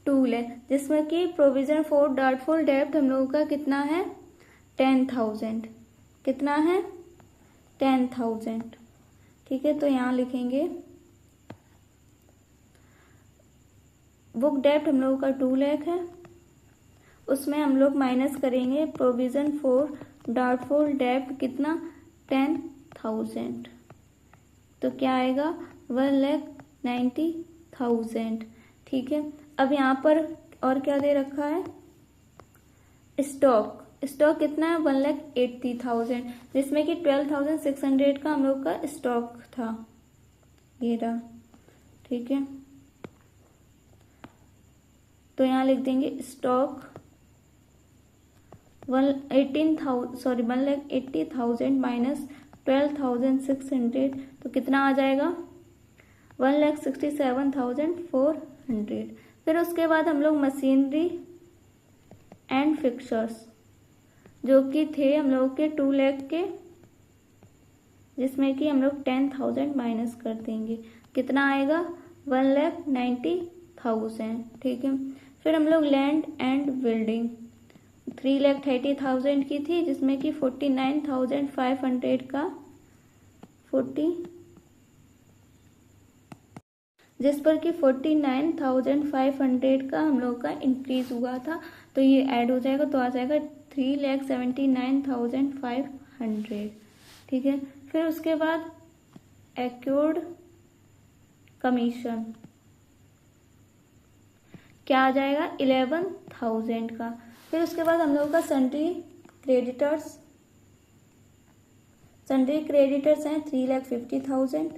2 लाख, जिसमें कि प्रोविजन फॉर डाउटफुल डेब्ट हम लोगों का कितना है? 10,000। कितना है 10,000। ठीक है, तो यहाँ लिखेंगे बुक डेप्ट हम लोगों का 2 लाख है, उसमें हम लोग माइनस करेंगे प्रोविजन फॉर डाउटफुल डेप्ट कितना 10,000, तो क्या आएगा 1,90,000। ठीक है, अब यहाँ पर और क्या दे रखा है, स्टॉक कितना है 1,80,000, जिसमें कि 12,600 का हम लोग का स्टॉक था, ये रहा। ठीक है, तो यहाँ लिख देंगे स्टॉक 1,80,000 माइनस 12,600, तो कितना आ जाएगा 1,67,400। फिर उसके बाद हम लोग मशीनरी एंड फिक्सर्स जो कि थे हम लोग के 2 लाख के, जिसमें कि हम लोग 10,000 माइनस कर देंगे, कितना आएगा 1,90,000। ठीक है, फिर हम लोग लैंड एंड बिल्डिंग 3,30,000 की थी, जिसमें कि 49,500 का जिस पर कि 49,500 का हम लोग का इंक्रीज हुआ था, तो ये ऐड हो जाएगा, तो आ जाएगा 3,79,500। ठीक है, फिर उसके बाद एक्यूर्ड कमीशन क्या आ जाएगा 11,000 का। फिर उसके बाद हम लोग का सन्ड्री क्रेडिटर्स हैं 3,50,000।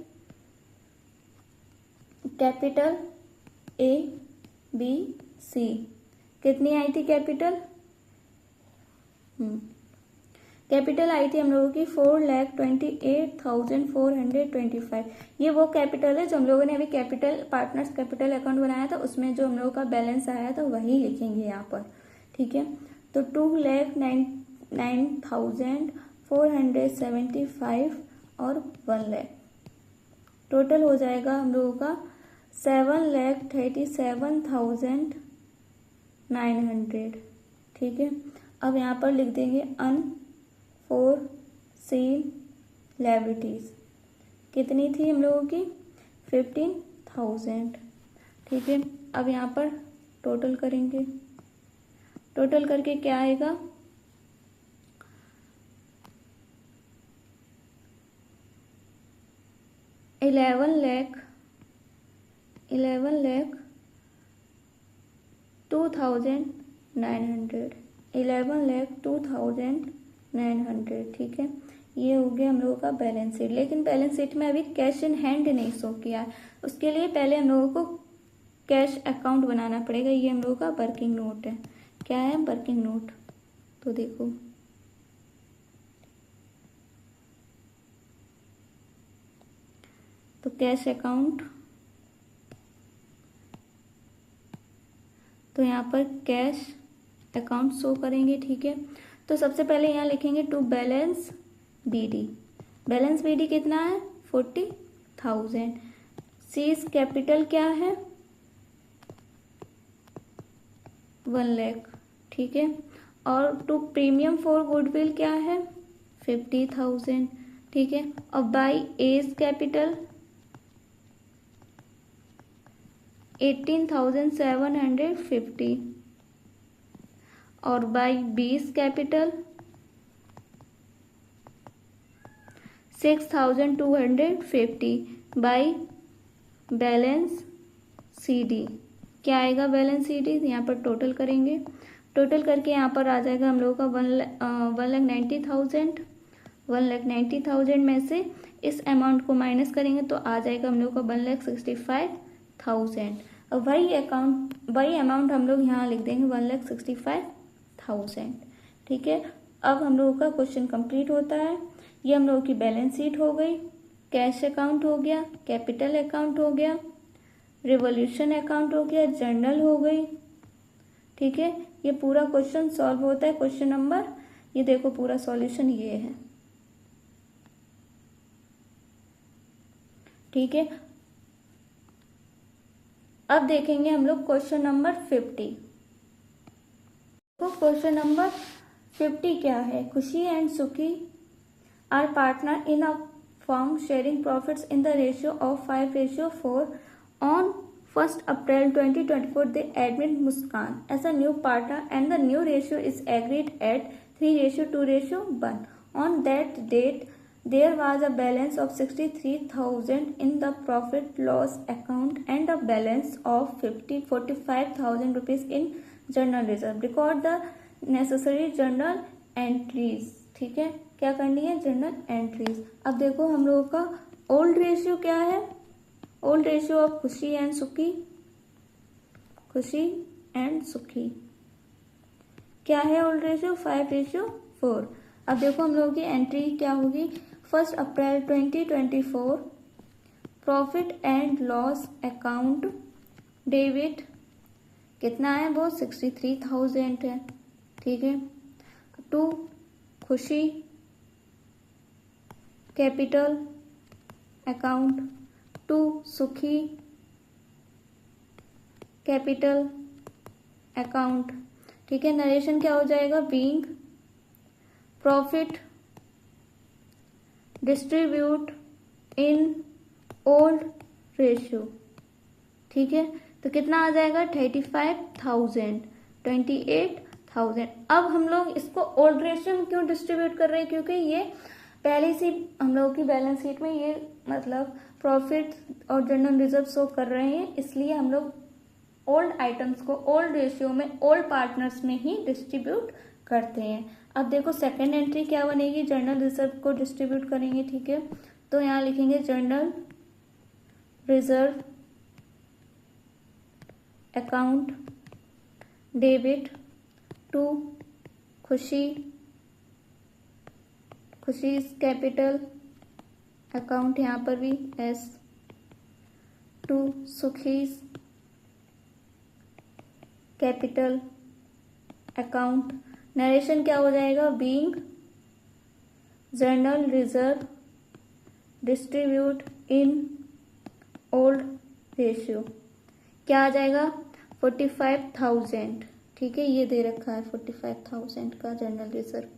कैपिटल A B C कितनी आई थी कैपिटल आई थी हम लोगों की 4,28,425। ये वो कैपिटल है जो हम लोगों ने अभी कैपिटल पार्टनर्स कैपिटल अकाउंट बनाया था, उसमें जो हम लोगों का बैलेंस आया था वही लिखेंगे यहाँ पर। ठीक है, तो 2,09,475 और 1 लाख टोटल हो जाएगा हम लोगों का 7,37,900। ठीक है, अब यहाँ पर लिख देंगे अनफोरसीन लायबिलिटीज कितनी थी हम लोगों की 15,000। ठीक है, अब यहाँ पर टोटल करेंगे, टोटल करके क्या आएगा 11,02,900। ठीक है, ये हो गया हम लोगों का बैलेंस शीट। लेकिन बैलेंस शीट में अभी कैश इन हैंड नहीं शो किया है, उसके लिए पहले हम लोगों को कैश अकाउंट बनाना पड़ेगा। ये हम लोगों का वर्किंग नोट है। क्या है वर्किंग नोट, तो देखो तो कैश अकाउंट, तो यहाँ पर कैश अकाउंट शो करेंगे। ठीक है, तो सबसे पहले यहाँ लिखेंगे to balance BD। Balance BD कितना है 40,000। सीज कैपिटल क्या है 1 लाख। ठीक है, और टू प्रीमियम फॉर गुडविल क्या है 50,000। ठीक है, और बाई एज कैपिटल 18,750 और बाई बीस कैपिटल 6,250 बाई बैलेंस CD। क्या आएगा बैलेंस CD, यहाँ पर टोटल करेंगे, टोटल करके यहाँ पर आ जाएगा हम लोगों का 1,90,000। 1,90,000 में से इस अमाउंट को माइनस करेंगे तो आ जाएगा हम लोग का 1,65,000। और वही अमाउंट हम लोग यहाँ लिख देंगे 1,65,000। ठीक है, अब हम लोगों का क्वेश्चन कंप्लीट होता है। ये हम लोगों की बैलेंस शीट हो गई, कैश अकाउंट हो गया, कैपिटल अकाउंट हो गया, रिवॉल्यूशन अकाउंट हो गया, जर्नल हो गई। ठीक है, ये पूरा क्वेश्चन सॉल्व होता है। क्वेश्चन नंबर, ये देखो पूरा सॉल्यूशन ये है। ठीक है, अब देखेंगे हम लोग क्वेश्चन नंबर 50। तो क्वेश्चन नंबर 50 क्या है, Khushi and Sukhi are partner in a firm sharing profits in the ratio of 5:4. On 1st April 2024, they admit Muskan as a new partner and the new ratio is agreed at 3:2:1. On that date, there was a balance of 63,000 in the profit loss account and a balance of 45,000 rupees in journal reserve. Record the necessary journal entries. ठीक है, क्या करनी है, journal entries. अब देखो हम लोगों का ओल्ड रेशियो क्या है, ओल्ड रेशियो ऑफ खुशी एंड सुखी, खुशी एंड सुखी क्या है ओल्ड रेशियो, 5:4। अब देखो हम लोगों की एंट्री क्या होगी, 1 अप्रैल 2024 profit and loss account debit कितना है, वो 63,000 है। ठीक है, to Khushi capital account, to Sukhi capital account. ठीक है, नरेशन क्या हो जाएगा, being profit distribute in old ratio. ठीक है, तो कितना आ जाएगा, 35,000, 28,000। अब हम लोग इसको ओल्ड रेशियो में क्यों डिस्ट्रीब्यूट कर रहे हैं, क्योंकि ये पहले से हम लोगों की बैलेंस शीट में ये मतलब प्रॉफिट और जनरल रिजर्व शो कर रहे हैं, इसलिए हम लोग ओल्ड आइटम्स को ओल्ड रेशियो में ओल्ड पार्टनर्स में ही डिस्ट्रीब्यूट करते हैं। अब देखो सेकेंड एंट्री क्या बनेगी, जनरल रिजर्व को डिस्ट्रीब्यूट करेंगे। ठीक है, तो यहाँ लिखेंगे general reserve account debit to Khushi capital account, यहाँ पर भी एस, to Sukhi capital account. Narration क्या हो जाएगा, being general reserve distribute in old ratio क्या आ जाएगा, 45,000। ठीक है, ये दे रखा है 45,000 का जनरल रिजर्व।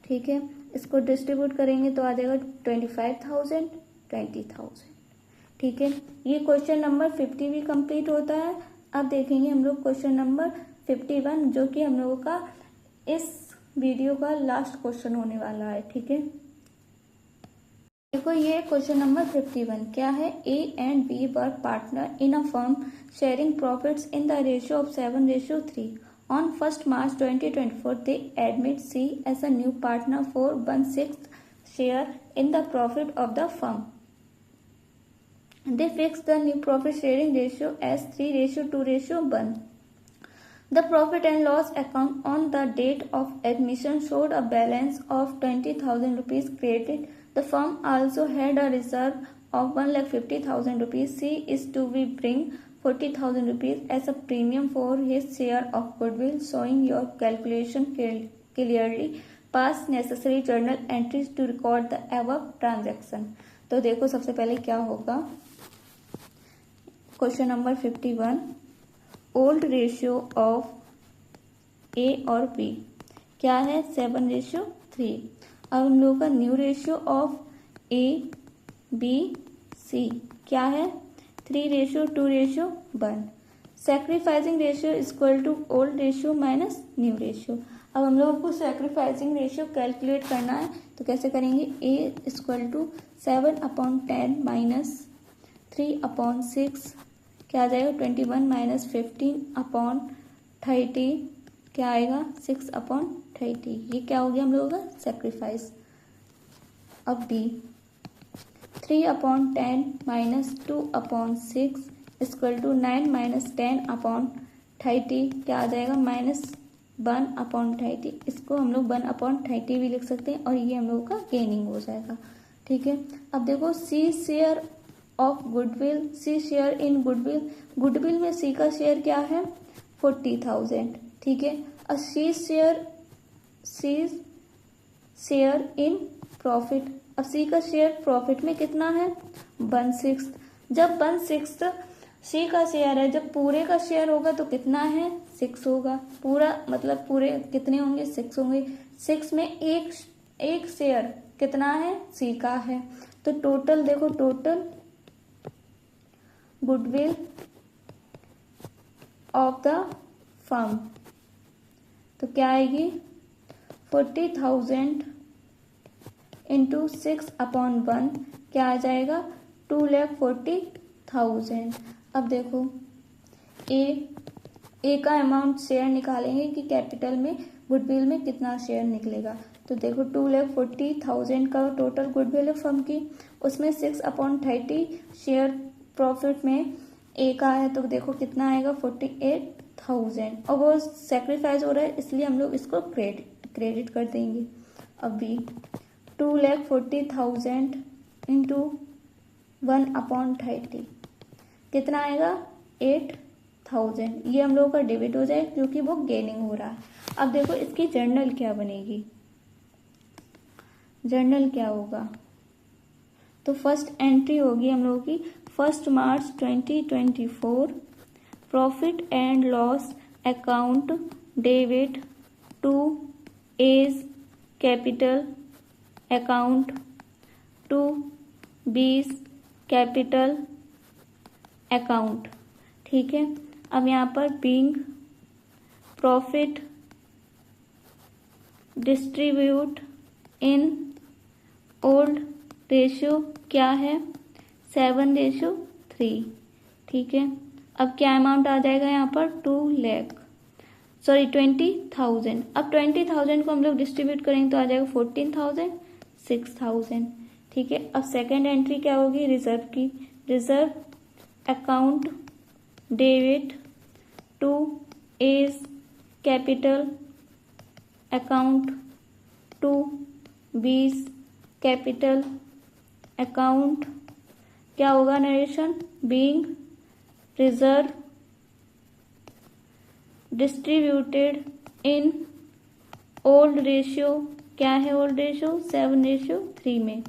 ठीक है, इसको डिस्ट्रीब्यूट करेंगे तो आ जाएगा 25,000, 20,000। ठीक है, ये क्वेश्चन नंबर 50 भी कंप्लीट होता है। अब देखेंगे हम लोग क्वेश्चन नंबर 51, जो कि हम लोगों का इस वीडियो का लास्ट क्वेश्चन होने वाला है। ठीक है, देखो ये क्वेश्चन नंबर 51 क्या है, A and B were partner in a firm sharing profits in the ratio of 7:3। On 1st March 2024, they admit C as a new partner for 1/6 share in the profit of the firm. They fixed the new profit sharing ratio as 3:2:1. The profit and loss account on the date of admission showed a balance of 20,000 rupees created. The firm also had a reserve of 1,50,000 rupees. C is to be bring 40,000 rupees as a premium for his share of goodwill. Showing your calculation clearly, pass necessary journal entries to record the above transaction. तो देखो सबसे पहले क्या होगा, question number 51, old ratio of A और B क्या है, 7:3। अब हम लोगों का new ratio of A B C क्या है, 3:2:1। Sacrificing ratio equal to old ratio minus new ratio. अब हम लोगों को सैक्रिफाइसिंग रेशियो कैलकुलेट करना है, तो कैसे करेंगे, ए इक्वल टू 7/10 माइनस 3/6 क्या आ जाएगा, 21 माइनस 15/30 क्या आएगा, 6/30। ये क्या हो गया हम लोगों का सैक्रिफाइस। अब B 3/10 minus 2/6 equal to 9 minus 10/30 क्या आ जाएगा, -1/30। इसको हम लोग 1/30 भी लिख सकते हैं और ये हम लोगों का गेनिंग हो जाएगा। ठीक है, अब देखो C share of goodwill, C share in goodwill, goodwill में सी का शेयर क्या है, 40,000। ठीक है, और सी शेयर इन प्रॉफिट, अब सी का शेयर प्रॉफिट में कितना है, 1/6। जब 1/6 सी का शेयर है, जब पूरे का शेयर होगा तो कितना है, 6 होगा। पूरा मतलब पूरे कितने होंगे, 6 होंगे। 6 में एक एक शेयर कितना है, सी का है। तो टोटल देखो, total goodwill of the firm तो क्या आएगी, 40,000 इंटू 6/1 क्या आ जाएगा, 2,40,000। अब देखो ए का अमाउंट शेयर निकालेंगे कि कैपिटल में गुडविल में कितना शेयर निकलेगा। तो देखो 2,40,000 का टोटल गुडविल है फर्म की, उसमें 6/30 शेयर प्रॉफिट में ए का है, तो देखो कितना आएगा, 48,000। और वो सेक्रीफाइस हो रहा है इसलिए हम लोग इसको क्रेडिट कर देंगे। अब भी 2,40,000 इंटू 1/30 कितना आएगा, 8,000। ये हम लोगों का डेबिट हो जाए क्योंकि वो गेनिंग हो रहा है। अब देखो इसकी जर्नल क्या बनेगी, जर्नल क्या होगा, तो फर्स्ट एंट्री होगी हम लोगों की 1 March 2024, profit and loss account debit to A's capital account to B's capital account. ठीक है, अब यहाँ पर being profit distribute in old ratio क्या है, 7:3। ठीक है, अब क्या अमाउंट आ जाएगा यहाँ पर, 20,000। अब 20,000 को हम लोग डिस्ट्रीब्यूट करेंगे तो आ जाएगा 14,000, 6,000। ठीक है, अब सेकेंड एंट्री क्या होगी, रिजर्व की, reserve account debit to A's capital account to 20 capital account क्या होगा, narration, being reserve distributed in old ratio क्या है, ओल्ड रेशियो 7:3 में।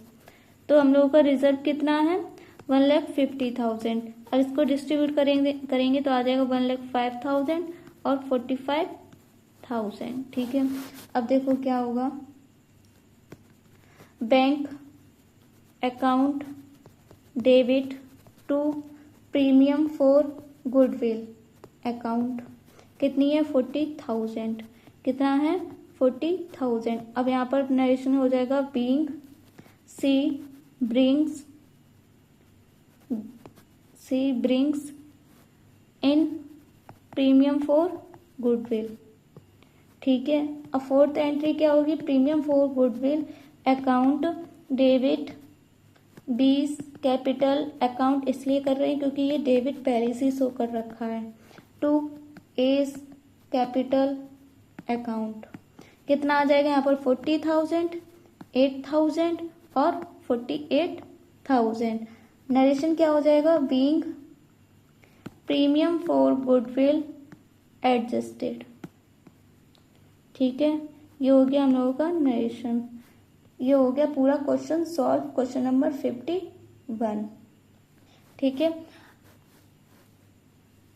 तो हम लोगों का रिजर्व कितना है, 1,50,000। अब इसको डिस्ट्रीब्यूट करेंगे तो आ जाएगा 1,05,000 और 45,000। ठीक है, अब देखो क्या होगा, bank account debit to premium for goodwill account कितनी है, 40,000। कितना है, 40,000। अब यहाँ पर नरेशन हो जाएगा, being C brings in premium for goodwill. ठीक है, अब फोर्थ एंट्री क्या होगी, premium for goodwill account debit 20 capital account इसलिए कर रहे हैं क्योंकि ये डेबिट पहले से शो कर रखा है, टू एज कैपिटल अकाउंट कितना आ जाएगा यहाँ पर, 40,000, 8,000 और 48,000। नरेशन क्या हो जाएगा, being premium for goodwill adjusted. ठीक है, ये हो गया हम लोगों का नरेशन। ये हो गया पूरा क्वेश्चन सॉल्व, क्वेश्चन नंबर 51। ठीक है,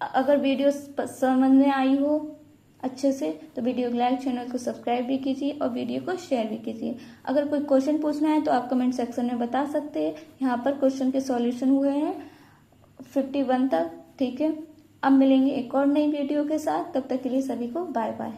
अगर वीडियो समझ में आई हो अच्छे से तो वीडियो को लाइक, चैनल को सब्सक्राइब भी कीजिए और वीडियो को शेयर भी कीजिए। अगर कोई क्वेश्चन पूछना है तो आप कमेंट सेक्शन में बता सकते हैं। यहाँ पर क्वेश्चन के सॉल्यूशन हुए हैं 51 तक। ठीक है, अब मिलेंगे एक और नई वीडियो के साथ, तब तक के लिए सभी को बाय बाय।